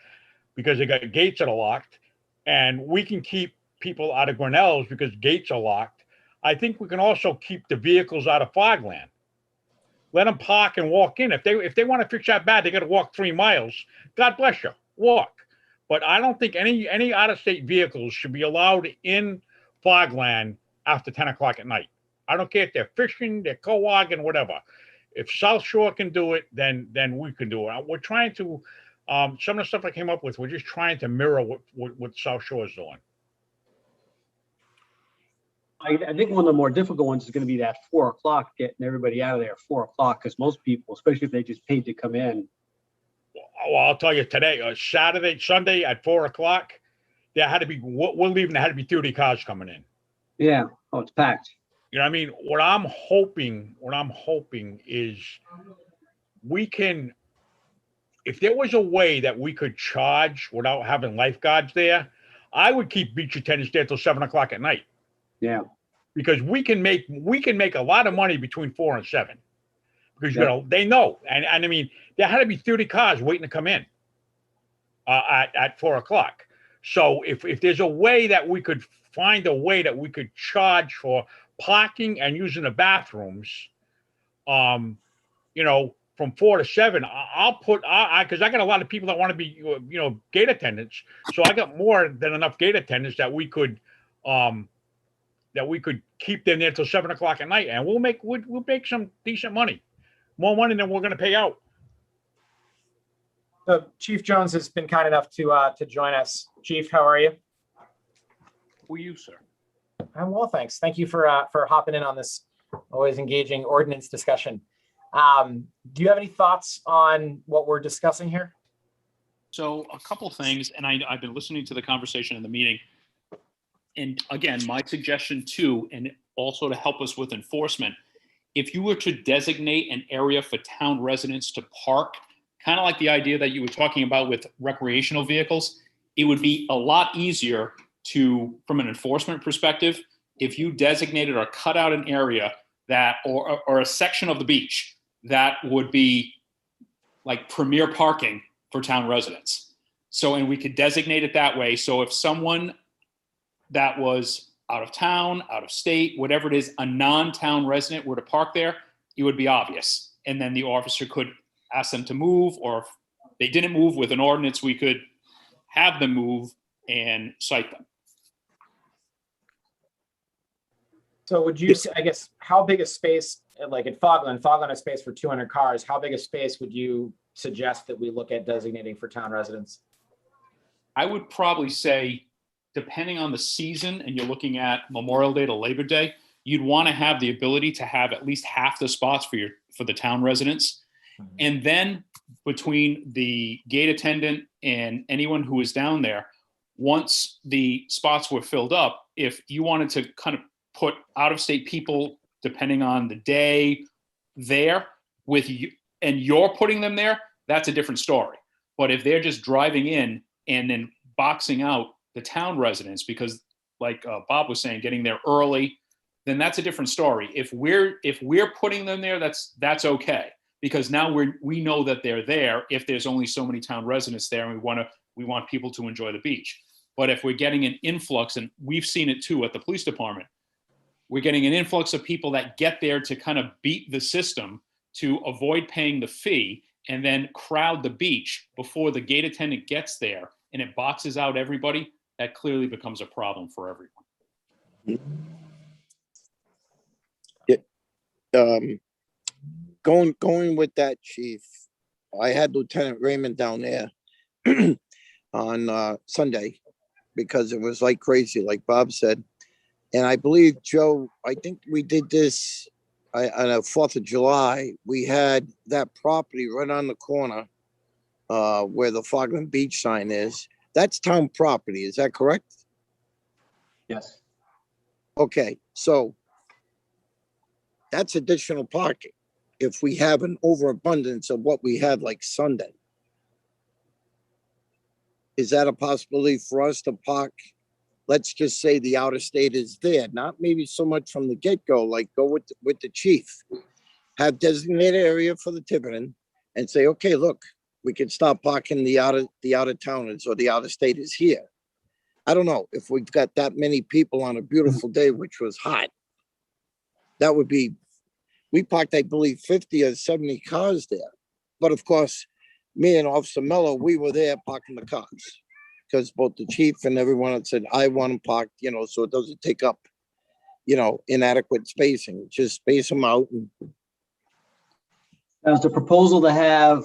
because they got gates that are locked, and we can keep people out of Grinnell's because gates are locked, I think we can also keep the vehicles out of Fogland. Let them park and walk in. If they want to fish that bad, they got to walk 3 miles. God bless you, walk. But I don't think any out-of-state vehicles should be allowed in Fogland after 10 o'clock at night. I don't care if they're fishing, they're co-logging, whatever. If South Shore can do it, then we can do it. We're trying to, some of the stuff I came up with, we're just trying to mirror what South Shore is doing. I think one of the more difficult ones is going to be that 4 o'clock, getting everybody out of there at 4 o'clock, because most people, especially if they just paid to come in. Well, I'll tell you today, Sunday at 4 o'clock, there had to be, we're leaving, there had to be 30 cars coming in. Yeah. Oh, it's packed. You know what I mean? What I'm hoping is we can, if there was a way that we could charge without having lifeguards there, I would keep beach attendants there till 7 o'clock at night. Yeah. Because we can make a lot of money between 4 and 7. Because you know, they know. And I mean, there had to be 30 cars waiting to come in at 4 o'clock. So if there's a way that we could find a way that we could charge for parking and using the bathrooms, you know, from 4 to 7, I'll put, because I got a lot of people that want to be, you know, gate attendants. So I got more than enough gate attendants that we could keep them there till 7 o'clock at night, and we'll make some decent money, more money than we're going to pay out. So Chief Jones has been kind enough to join us. Chief, how are you? Who are you, sir? I'm well, thanks. Thank you for hopping in on this always engaging ordinance discussion. Do you have any thoughts on what we're discussing here? So a couple things, and I've been listening to the conversation in the meeting. And again, my suggestion too, and also to help us with enforcement, if you were to designate an area for town residents to park, kind of like the idea that you were talking about with recreational vehicles, it would be a lot easier to, from an enforcement perspective, if you designated or cut out an area that, or a section of the beach that would be like premier parking for town residents. So, and we could designate it that way. So if someone that was out of town, out of state, whatever it is, a non-town resident were to park there, it would be obvious. And then the officer could ask them to move, or if they didn't move with an ordinance, we could have them move and cite them. So would you, I guess, how big a space, like at Fogland has space for 200 cars, how big a space would you suggest that we look at designating for town residents? I would probably say, depending on the season, and you're looking at Memorial Day to Labor Day, you'd want to have the ability to have at least half the spots for the town residents. Mm-hmm. And then between the gate attendant and anyone who was down there, once the spots were filled up, if you wanted to kind of put out-of-state people, depending on the day, there with you, and you're putting them there, that's a different story. But if they're just driving in and then boxing out the town residents, because like Bob was saying, getting there early, then that's a different story. If we're putting them there, that's okay, because now we know that they're there. If there's only so many town residents there, and we want people to enjoy the beach. But if we're getting an influx, and we've seen it too at the police department, we're getting an influx of people that get there to kind of beat the system to avoid paying the fee, and then crowd the beach before the gate attendant gets there, and it boxes out everybody. That clearly becomes a problem for everyone. Yeah. Going with that, Chief, I had Lieutenant Raymond down there on Sunday because it was like crazy, like Bob said. And I believe, Joe, I think we did this on the 4th of July. We had that property right on the corner where the Fogland Beach sign is. That's town property. Is that correct? Yes. Okay. So that's additional parking. If we have an overabundance of what we had like Sunday, is that a possibility for us to park? Let's just say the out of state is there, not maybe so much from the get-go, like go with the chief, have designated area for the Tiverton and say, okay, look, we can stop parking the out of towners or the out of state is here. I don't know if we've got that many people on a beautiful day, which was hot. That would be, we parked, I believe, 50 or 70 cars there. But of course, me and Officer Mello, we were there parking the cars because both the chief and everyone had said, I want them parked, you know, so it doesn't take up, you know, inadequate spacing, just space them out. And Now, is the proposal to have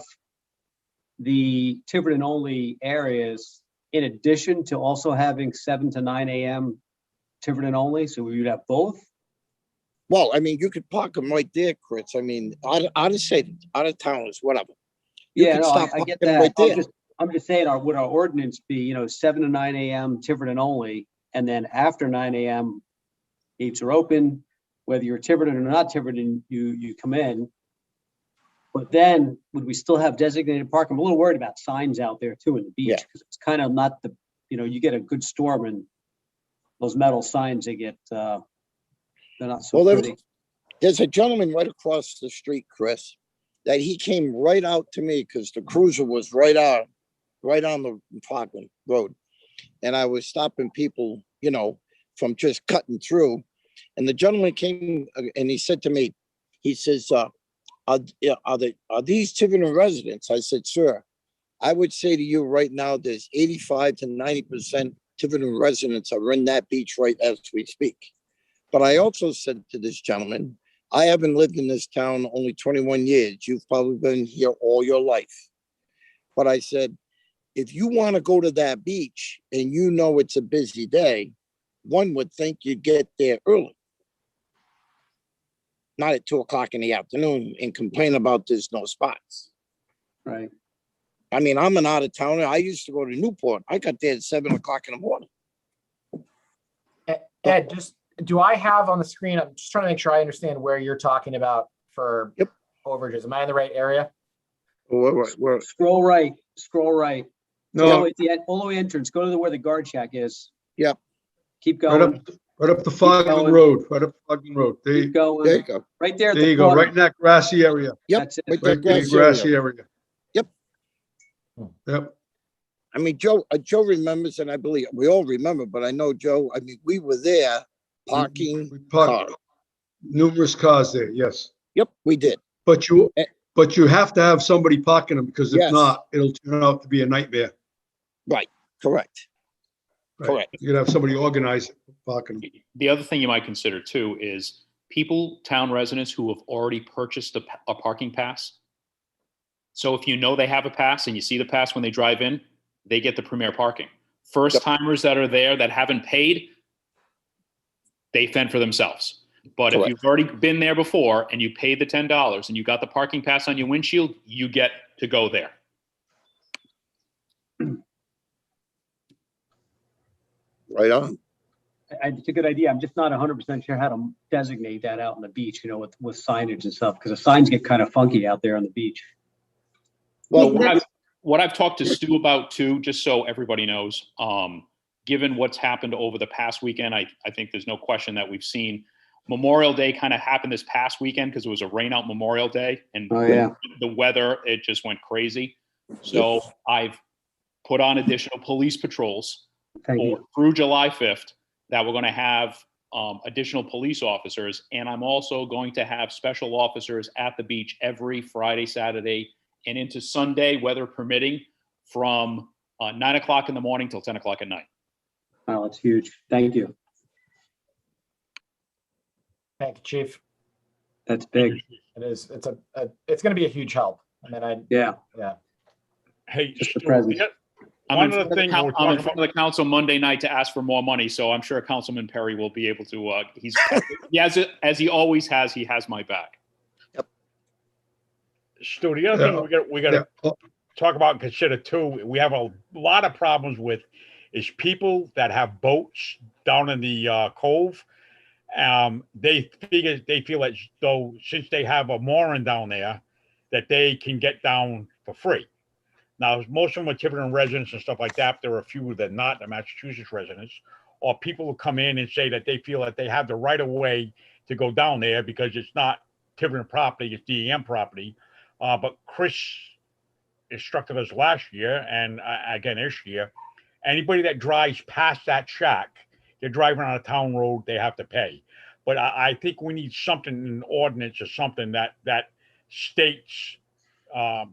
the Tiverton only areas in addition to also having 7 to 9 a.m. Tiverton only? So we would have both? well, I mean, you could park them right there, Chris. I mean, out of state, out of towns, whatever. You Yeah, could no, stop I get parking that. right there. I'm just saying, would our ordinance be, you know, 7 to 9 a.m. Tiverton only, and then after 9 a.m. gates are open, whether you're Tiverton or not Tiverton, you come in. But then would we still have designated parking? I'm a little worried about signs out there too in the beach, Yeah. because it's kind of not the, you know, you get a good storm and those metal signs, they get, they're not so Well, pretty. there's a gentleman right across the street, Chris, that he came right out to me because the cruiser was right on the Parkland Road. And I was stopping people, you know, from just cutting through. And the gentleman came and he said to me, he says, are these Tiverton residents? I said, sir, I would say to you right now, there's 85 to 90% Tiverton residents are in that beach right as we speak. But I also said to this gentleman, I haven't lived in this town only 21 years. You've probably been here all your life. But I said, if you want to go to that beach and you know it's a busy day, one would think you'd get there early. Not at 2 o'clock in the afternoon and complain about there's no spots. Right. I mean, I'm an out of towner. I used to go to Newport. I got there at 7 o'clock in the morning. Ed, just, do I have on the screen, I'm just trying to make sure I understand where you're talking about for Yep. overages. Am I in the right area? We're Scroll right, scroll right. No, All the way entrance, go to where the guard shack is. Yep. Keep right going, up the Fogland going. Road, right up Fogland Road. keep there you going. go. Right there at There the you go, corner. right in that grassy area, Yep. That's it. Right there, right in the grassy grassy area. area. Yep. Yep. I mean, Joe remembers, and I believe we all remember, but I know Joe, I mean, we were there parking We parked cars. numerous cars there, yes. Yep, we did. But you have to have somebody parking them, because if Yes. not, it'll turn out to be a nightmare. Right. Correct. Right? Correct. You gotta have somebody organize parking them. The other thing you might consider too is people, town residents who have already purchased a parking pass. So if you know they have a pass and you see the pass when they drive in, they get the premier parking. First timers that are there that haven't paid, they fend for themselves. But if Correct. you've already been there before and you paid the $10 and you got the parking pass on your windshield, you get to go there. Right on. It's a good idea. I'm just not 100% sure how to designate that out on the beach, you know, with signage and stuff, because the signs get kind of funky out there on the beach. Well, What I've talked to Stu about too, just so everybody knows, given what's happened over the past weekend, I think there's no question that we've seen Memorial Day kind of happen this past weekend because it was a rain out Memorial Day and Oh, yeah. the weather, it just went crazy. So I've put on additional police patrols Thank you. through July 5th that we're going to have additional police officers. And I'm also going to have special officers at the beach every Friday, Saturday, and into Sunday, weather permitting, from 9 o'clock in the morning till 10 o'clock at night. Oh, that's huge. Thank you. Thank you, Chief. That's big. It is, it's going to be a huge help. I mean, Yeah. Hey, Just the Stu, presence. I'm one in of the things we're I'm in talking front of the council Monday night to ask for more money, so I'm sure Councilman Perry will be able to, as he always has, he has my back. Stu, the other thing we got to talk about and consider too, we have a lot of problems with is people that have boats down in the cove, They feel as though since they have a mooring down there, that they can get down for free. Now, most of them are Tiverton residents and stuff like that. There are a few that are not, the Massachusetts residents, or people who come in and say that they feel that they have the right of way to go down there because it's not Tiverton property, it's DEM property. But Chris instructed us last year and again this year, anybody that drives past that shack, they're driving on a town road, they have to pay. But I think we need something in an ordinance or something that states, that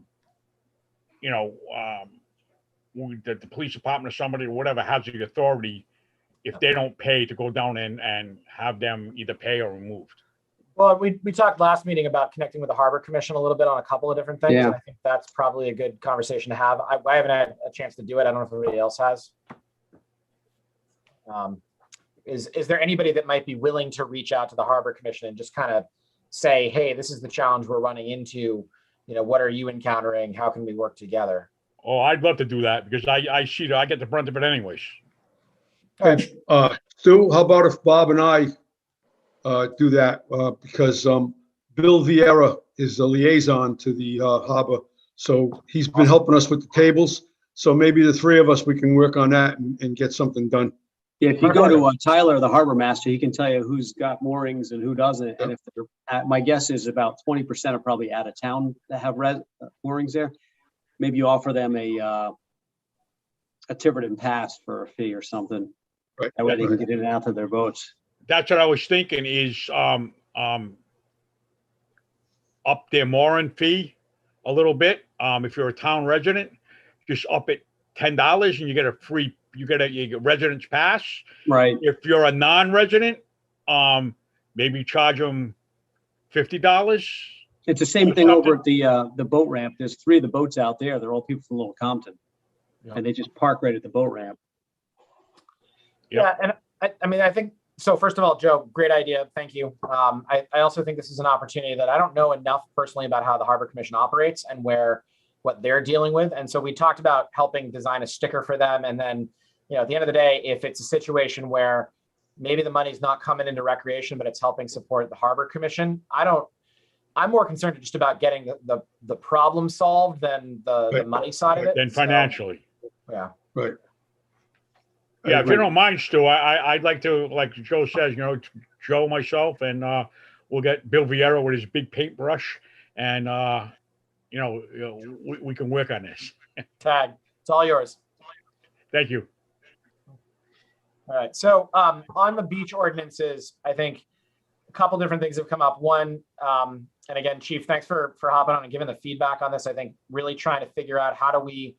the police department or somebody or whatever has the authority, if they don't pay, to go down and have them either pay or removed. Well, we talked last meeting about connecting with the Harbor Commission a little bit on a couple of different things. Yeah. And I think that's probably a good conversation to have. I haven't had a chance to do it. I don't know if everybody else has. Is there anybody that might be willing to reach out to the Harbor Commission and just kind of say, hey, this is the challenge we're running into. What are you encountering? How can we work together? Oh, I'd love to do that because I see that I get the brunt of it anyways. Hey, Stu, how about if Bob and I do that? Because Bill Vieira is the liaison to the harbor. So he's been helping us with the tables. So maybe the three of us, we can work on that and get something done. Yeah, if you go to Tyler, the harbor master, he can tell you who's got moorings and who doesn't. And if my guess is about 20% are probably out of town that have moorings there. Maybe you offer them a Tiverton pass for a fee or something. Right. That way they can get in and out of their boats. That's what I was thinking is up their mooring fee a little bit. If you're a town resident, just up it $10 and you get a residence pass. Right. If you're a non-resident, maybe charge them $50. It's the same thing over at the boat ramp. There's 3 of the boats out there. They're all people from Little Compton. Yeah. And they just park right at the boat ramp. Yeah, and I think so. First of all, Joe, great idea. Thank you. I also think this is an opportunity that I don't know enough personally about how the Harbor Commission operates and what they're dealing with. And so we talked about helping design a sticker for them. And then, at the end of the day, if it's a situation where maybe the money's not coming into recreation, but it's helping support the Harbor Commission, I'm more concerned just about getting the problem solved than the money side of it. Than financially. So, yeah. Right. Yeah, if you don't mind, Stu, I'd like to, like Joe says, Joe, myself, and we'll get Bill Vieira with his big paintbrush, and we can work on this. Tag, it's all yours. Thank you. All right. So on the beach ordinances, I think a couple different things have come up. One, and again, Chief, thanks for hopping on and giving the feedback on this. I think really trying to figure out how do we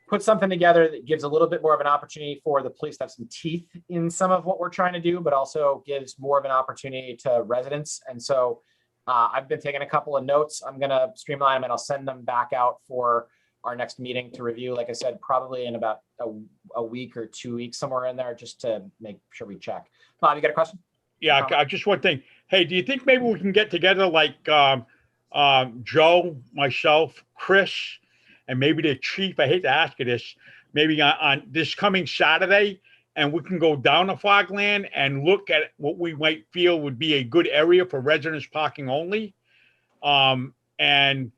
put something together that gives a little bit more of an opportunity for the police to have some teeth in some of what we're trying to do, but also gives more of an opportunity to residents. And so I've been taking a couple of notes. I'm going to streamline them and I'll send them back out for our next meeting to review. Like I said, probably in about a week or 2 weeks, somewhere in there, just to make sure we check. Bob, you got a question? Yeah, just one thing. Hey, do you think maybe we can get together like Joe, myself, Chris, and maybe the chief? I hate to ask you this, maybe on this coming Saturday, and we can go down to Fogland and look at what we might feel would be a good area for residents parking only. And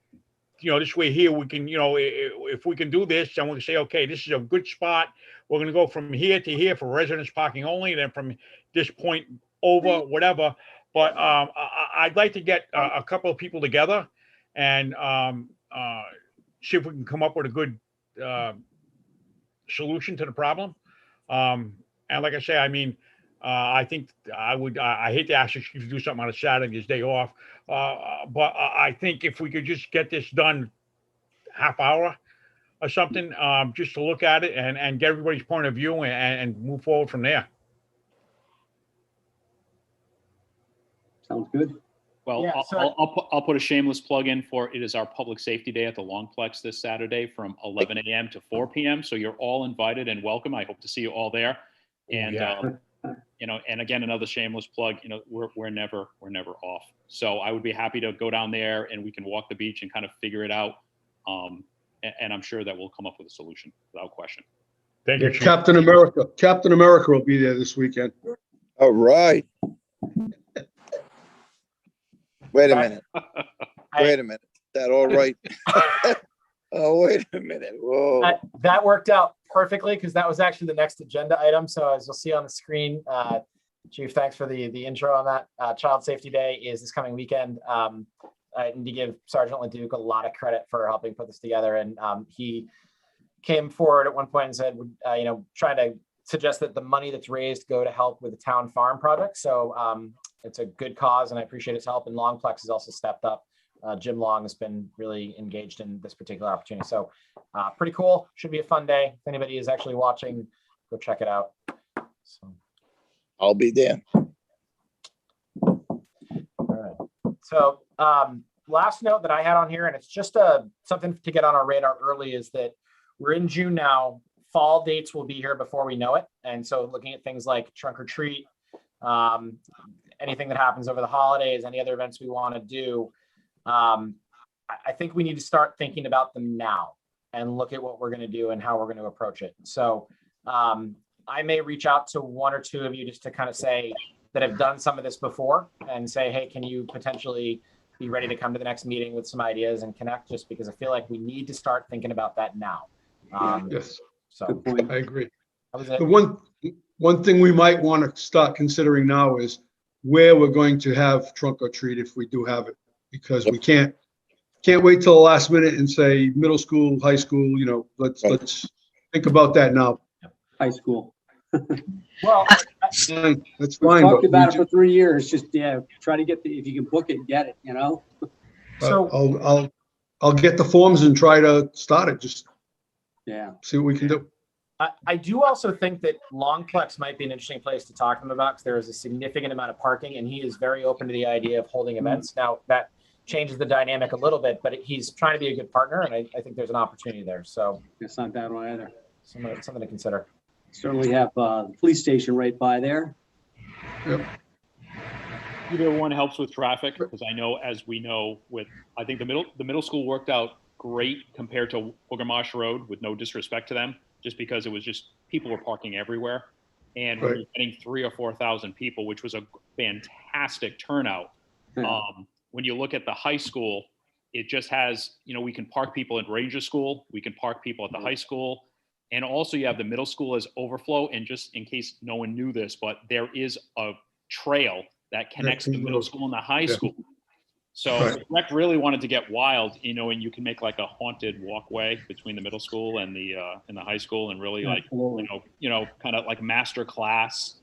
this way here we can, if we can do this, and we can say, okay, this is a good spot. We're going to go from here to here for residents parking only, then from this point over, whatever. But I'd like to get a couple of people together and see if we can come up with a good solution to the problem. And like I say, I think I hate to ask you to do something on a Saturday, his day off. But I think if we could just get this done half hour or something, just to look at it and get everybody's point of view and move forward from there. Sounds good. Well, Yeah, I'll put a shameless plug in for it is our public safety day at the Longplex this Saturday from 11 a.m. to 4 p.m. So you're all invited and welcome. I hope to see you all there. And and again, another shameless plug. We're never off. So I would be happy to go down there and we can walk the beach and kind of figure it out. And I'm sure that we'll come up with a solution without question. Thank you, Captain America will be there this weekend. All right. Wait a Right. minute. Wait a minute. That all right? Oh, wait a minute. Whoa. That worked out perfectly because that was actually the next agenda item. So as you'll see on the screen, Chief, thanks for the intro on that. Child Safety Day is this coming weekend. I need to give Sergeant LeDuc a lot of credit for helping put this together. And he came forward at one point and said, trying to suggest that the money that's raised go to help with the town farm project. So it's a good cause and I appreciate his help. And Longplex has also stepped up. Jim Long has been really engaged in this particular opportunity. So pretty cool. Should be a fun day. If anybody is actually watching, go check it out. So. I'll be there. All right. So last note that I had on here, and it's just something to get on our radar early, is that we're in June now. Fall dates will be here before we know it. And so looking at things like trunk or treat, anything that happens over the holidays, any other events we want to do, I think we need to start thinking about them now and look at what we're going to do and how we're going to approach it. So I may reach out to one or two of you just to kind of say that have done some of this before and say, hey, can you potentially be ready to come to the next meeting with some ideas and connect, just because I feel like we need to start thinking about that now. Yes, So I agree. that was it. The one thing we might want to start considering now is where we're going to have trunk or treat if we do have it, because we can't wait till the last minute and say middle school, high school, let's think about that now. High school. Well, That's fine. We've but talked we about it ju- for 3 years. Just, try to get if you can book it, get it, so I'll get the forms and try to start it. Just Yeah. see what we can do. I do also think that Longplex might be an interesting place to talk to him about, because there is a significant amount of parking and he is very open to the idea of holding events. Now that changes the dynamic a little bit, but he's trying to be a good partner, and I think there's an opportunity there. So It's not that one either. something to consider. Certainly have the police station right by there. Yep. Either one helps with traffic, because I know, as we know, I think the middle school worked out great compared to Ugamarsh Road, with no disrespect to them, just because it was just people were parking everywhere. And when Right. you're getting 3,000 or 4,000 people, which was a fantastic turnout. Yeah. When you look at the high school, it just has, we can park people at Ranger School, we can park people at the high school. And also you have the middle school as overflow. And just in case no one knew this, but there is a trail that connects the middle school and the high school. So Right. Rec really wanted to get wild, and you can make like a haunted walkway between the middle school and the high school, and really Absolutely. kind of like master class,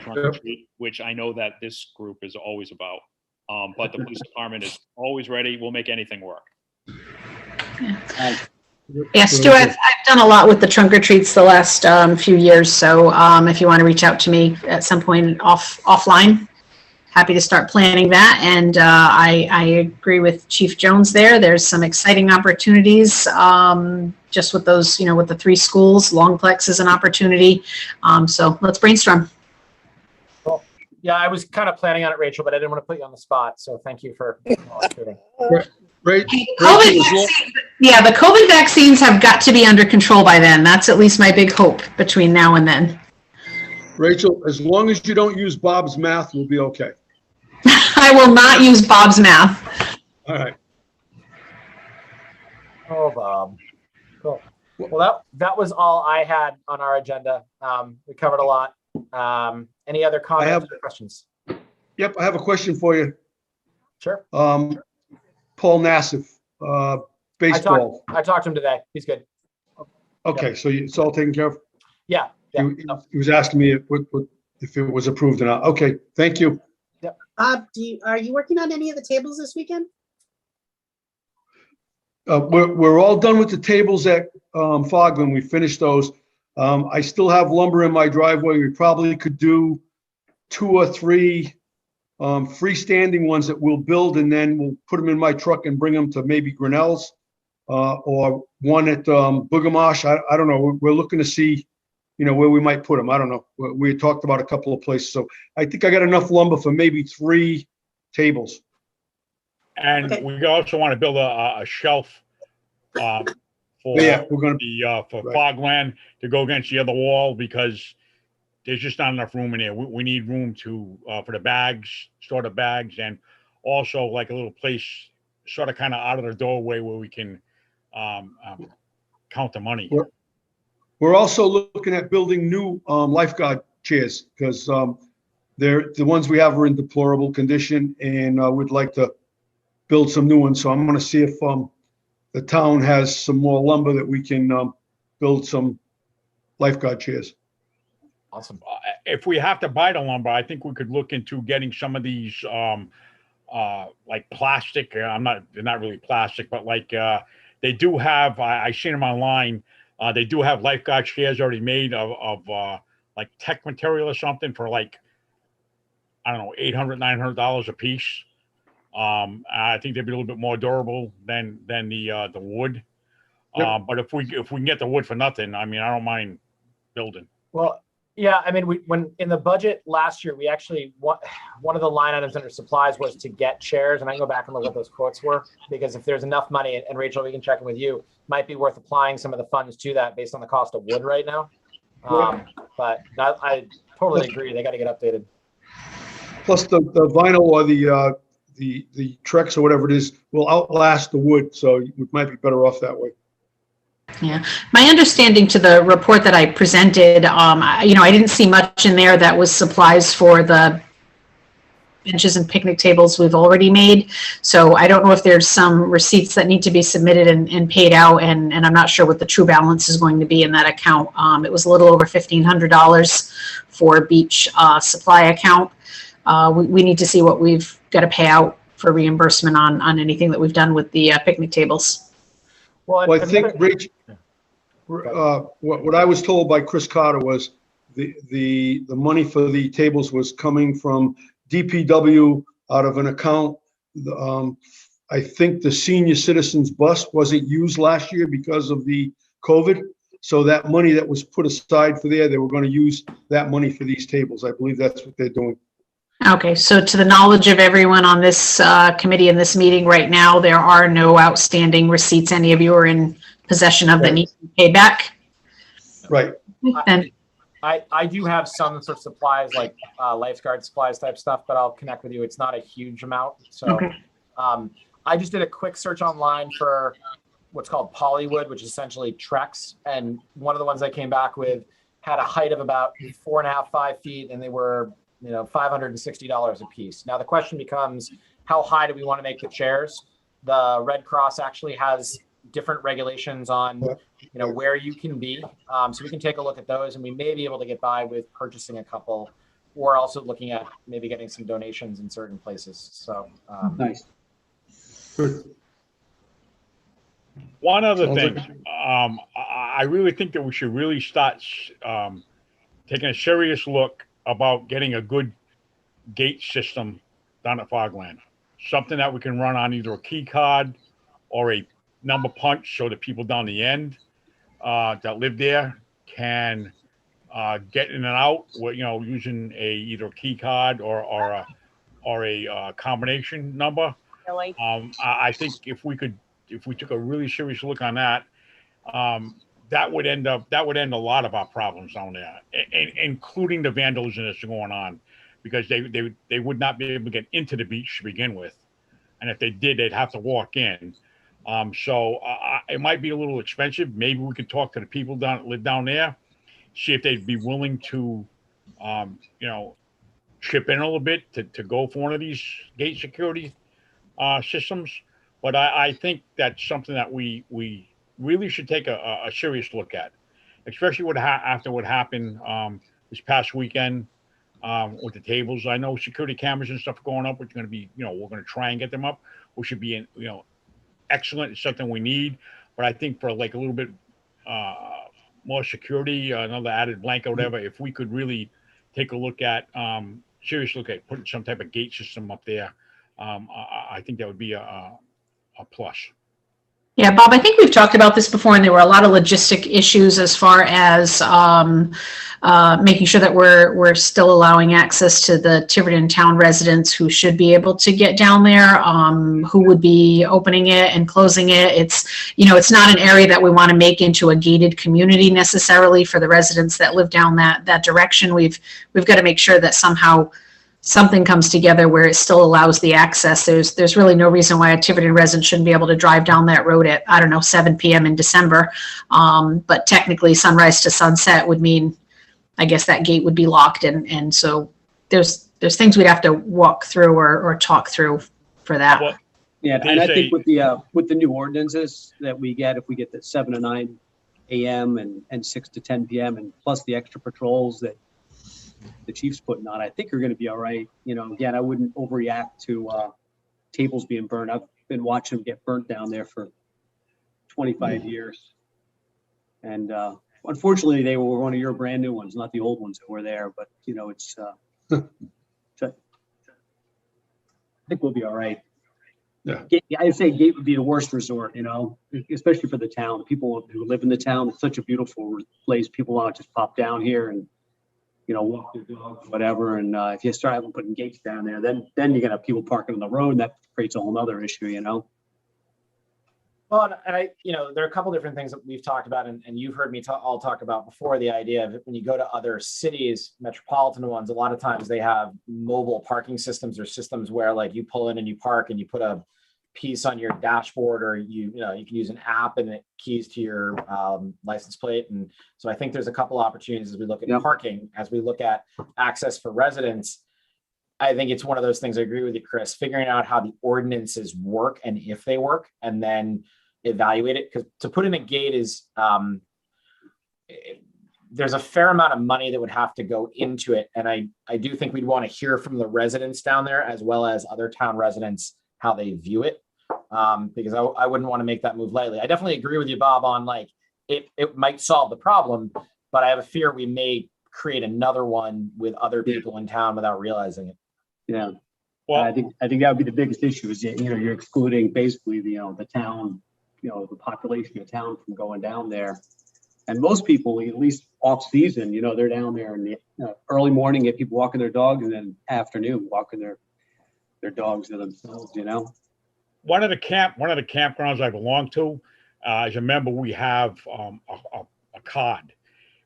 trunk or treat, which I know that this group is always about. But the police department is always ready. We'll make anything work. Yeah, Stu, I've done a lot with the trunk or treats the last few years. So if you want to reach out to me at some point offline, happy to start planning that. And I agree with Chief Jones there. There's some exciting opportunities just with those, with the 3 schools. Longplex is an opportunity. So let's brainstorm. Cool. Yeah, I was kind of planning on it, Rachel, but I didn't want to put you on the spot. So thank you for volunteering. Right. The COVID vaccines have got to be under control by then. That's at least my big hope between now and then. Rachel, as long as you don't use Bob's math, we'll be okay. I will not use Bob's math. All right. Oh, Bob. Cool. Well, that was all I had on our agenda. We covered a lot. Any other comments or questions? Yep, I have a question for you. Sure. Paul Nassif, baseball. I talked to him today. He's good. Okay, so it's all taken care of? Yeah. He was asking me if it was approved or not. Okay, thank you. Bob, are you working on any of the tables this weekend? We're all done with the tables at Fogland. We finished those. I still have lumber in my driveway. We probably could do 2 or 3 freestanding ones that we'll build, and then we'll put them in my truck and bring them to maybe Grinnell's or one at Boogamosh. I don't know. We're looking to see, where we might put them. I don't know. We had talked about a couple of places. So I think I got enough lumber for maybe 3 tables. And Okay. we also want to build a shelf for Yeah, we're going to. the for Right. Fogland to go against the other wall, because there's just not enough room in there. We need room to, for the bags, store the bags, and also like a little place sort of kind of out of the doorway where we can count the money. We're also looking at building new lifeguard chairs because the ones we have are in deplorable condition, and we'd like to build some new ones. So I'm going to see if the town has some more lumber that we can build some lifeguard chairs. Awesome. If we have to buy the lumber, I think we could look into getting some of these like plastic. They're not really plastic, but like they do have. I seen them online. They do have lifeguard chairs already made of like tech material or something for like, I don't know, $800, $900 a piece. I think they'd be a little bit more durable than the wood. Yep. But if we can get the wood for nothing, I mean, I don't mind building. Well, yeah, I mean, when in the budget last year, we actually, one of the line items under supplies was to get chairs, and I can go back and look what those quotes were, because if there's enough money, and Rachel, we can check in with you, might be worth applying some of the funds to that based on the cost of wood right now. But I totally agree, they got to get updated. Plus the vinyl or the Trex or whatever it is will outlast the wood, so it might be better off that way. Yeah, my understanding to the report that I presented, I didn't see much in there that was supplies for the benches and picnic tables we've already made. So I don't know if there's some receipts that need to be submitted and paid out, and I'm not sure what the true balance is going to be in that account. It was a little over $1,500 for beach supply account. We need to see what we've got to pay out for reimbursement on anything that we've done with the picnic tables. Well, I think, Rich, what I was told by Chris Carter was the money for the tables was coming from DPW out of an account. I think the senior citizens bus wasn't used last year because of the COVID. So that money that was put aside for there, they were going to use that money for these tables. I believe that's what they're doing. Okay, so to the knowledge of everyone on this committee in this meeting right now, there are no outstanding receipts any of you are in possession of that need to be paid back? Right. And I do have some sort of supplies like lifeguard supplies type stuff, but I'll connect with you. It's not a huge amount. So okay. I just did a quick search online for what's called polywood, which is essentially Trex. And one of the ones I came back with had a height of about 4.5, 5 feet, and they were $560 a piece. Now the question becomes, how high do we want to make the chairs? The Red Cross actually has different regulations on where you can be. So we can take a look at those, and we may be able to get by with purchasing a couple, or also looking at maybe getting some donations in certain places. So Nice. Good. One other Sounds thing, like I really think that we should really start taking a serious look about getting a good gate system down at Fogland. Something that we can run on either a key card or a number punch, so the people down the end that live there can get in and out with, using either a key card or a combination number. Really? I think if we took a really serious look on that, that would end a lot of our problems down there, including the vandalism that's going on, because they would not be able to get into the beach to begin with, and if they did, they'd have to walk in. So it might be a little expensive. Maybe we could talk to the people that live down there, see if they'd be willing to, chip in a little bit to go for one of these gate security systems. But I think that's something that we really should take a serious look at, especially after what happened this past weekend with the tables. I know security cameras and stuff going up, which are going to be, we're going to try and get them up, which should be, excellent. It's something we need. But I think for like a little bit more security, another added blanket, whatever, if we could really take a look at, serious look at putting some type of gate system up there, I think that would be a plus. Yeah, Bob, I think we've talked about this before, and there were a lot of logistic issues as far as making sure that we're still allowing access to the Tiverton town residents who should be able to get down there, who would be opening it and closing it. It's, it's not an area that we want to make into a gated community necessarily for the residents that live down that direction. We've got to make sure that somehow something comes together where it still allows the access. There's really no reason why a Tiverton resident shouldn't be able to drive down that road at, 7 p.m. in December. But technically sunrise to sunset would mean, I guess that gate would be locked. And so there's things we'd have to walk through or talk through for that. Well, Yeah, and I think with the new ordinances that we get, if we get the 7 to 9 a.m. and 6 to 10 p.m. and plus the extra patrols that the chief's putting on, I think you're going to be all right. Again, I wouldn't overreact to tables being burned. I've been watching them get burnt down there for 25 years. And unfortunately, they were one of your brand new ones, not the old ones that were there. But, it's, I think we'll be all right. Yeah. I'd say gate would be the worst resort, especially for the town. The people who live in the town, it's such a beautiful place. People want to just pop down here and, walk their dogs, whatever. And if you start having putting gates down there, then you're going to have people parking on the road, and that creates a whole other issue, Well, and there are a couple different things that we've talked about, and you've heard me all talk about before, the idea of when you go to other cities, metropolitan ones, a lot of times they have mobile parking systems or systems where like you pull in and you park and you put a piece on your dashboard, or you can use an app and it keys to your license plate. And so I think there's a couple opportunities as we look at parking, as we look at access for residents. I think it's one of those things, I agree with you, Chris, figuring out how the ordinances work and if they work, and then evaluate it. Because to put in a gate is, there's a fair amount of money that would have to go into it. And I do think we'd want to hear from the residents down there as well as other town residents, how they view it. Because I wouldn't want to make that move lightly. I definitely agree with you, Bob, on like, it might solve the problem, but I have a fear we may create another one with other people in town without realizing it. Yeah. Well, I think that would be the biggest issue is, you're excluding basically the town, the population of town from going down there. And most people, at least off season, they're down there in the early morning, get people walking their dogs, and then afternoon walking their dogs to themselves, One of the campgrounds I belong to, as a member, we have a card.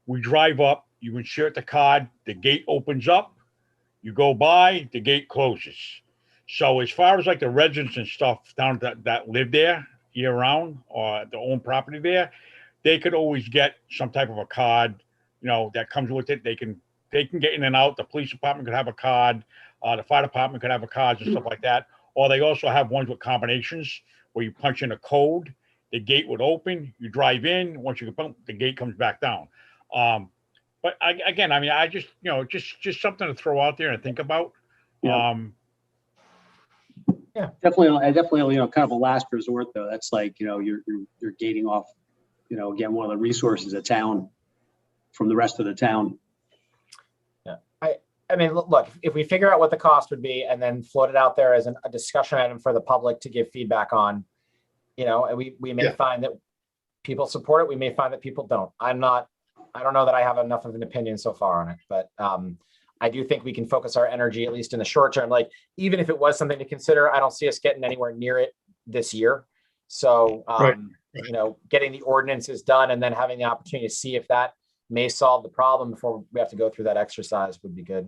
We drive up, you insert the card, the gate opens up, you go by, the gate closes. So as far as like the residents and stuff down that live there year round or the own property there, they could always get some type of a card, that comes with it. They can get in and out. The police department could have a card, the fire department could have a card and stuff like that. Or they also have ones with combinations where you punch in a code, the gate would open, you drive in, once you bump, the gate comes back down. But I just, just something to throw out there and think about. Yeah. Definitely, kind of a last resort though. That's like, you're gating off, again, one of the resources of town from the rest of the town. Yeah. I mean, look, if we figure out what the cost would be and then float it out there as a discussion item for the public to give feedback on, and we may find that people support it. We may find that people don't. I don't know that I have enough of an opinion so far on it, but I do think we can focus our energy, at least in the short term. Like, even if it was something to consider, I don't see us getting anywhere near it this year. So, getting the ordinances done and then having the opportunity to see if that may solve the problem before we have to go through that exercise would be good.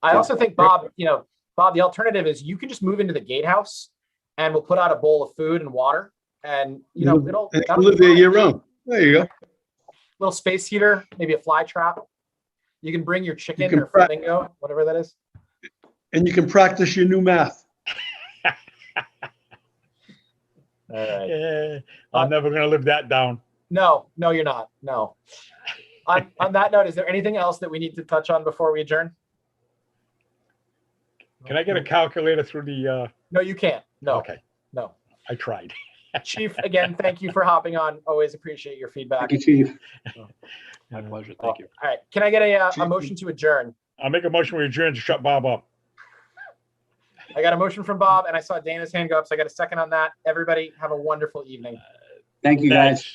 I also think, Bob, the alternative is you can just move into the gatehouse and we'll put out a bowl of food and water, and it'll live there year round. There you go. Little space heater, maybe a fly trap. You can bring your chicken or flamingo, whatever that is. And you can practice your new math. All right. Yeah, I'm never going to live that down. No, you're not. No. On that note, is there anything else that we need to touch on before we adjourn? Can I get a calculator through the? No, you can't. No. Okay. No. I tried. Chief, again, thank you for hopping on. Always appreciate your feedback. Thank you, Chief. My pleasure. Thank you. All right. Can I get a motion to adjourn? I'll make a motion we adjourn to shut Bob up. I got a motion from Bob and I saw Dana's hand go up. So I got a second on that. Everybody have a wonderful evening. Thank you, guys. Thanks.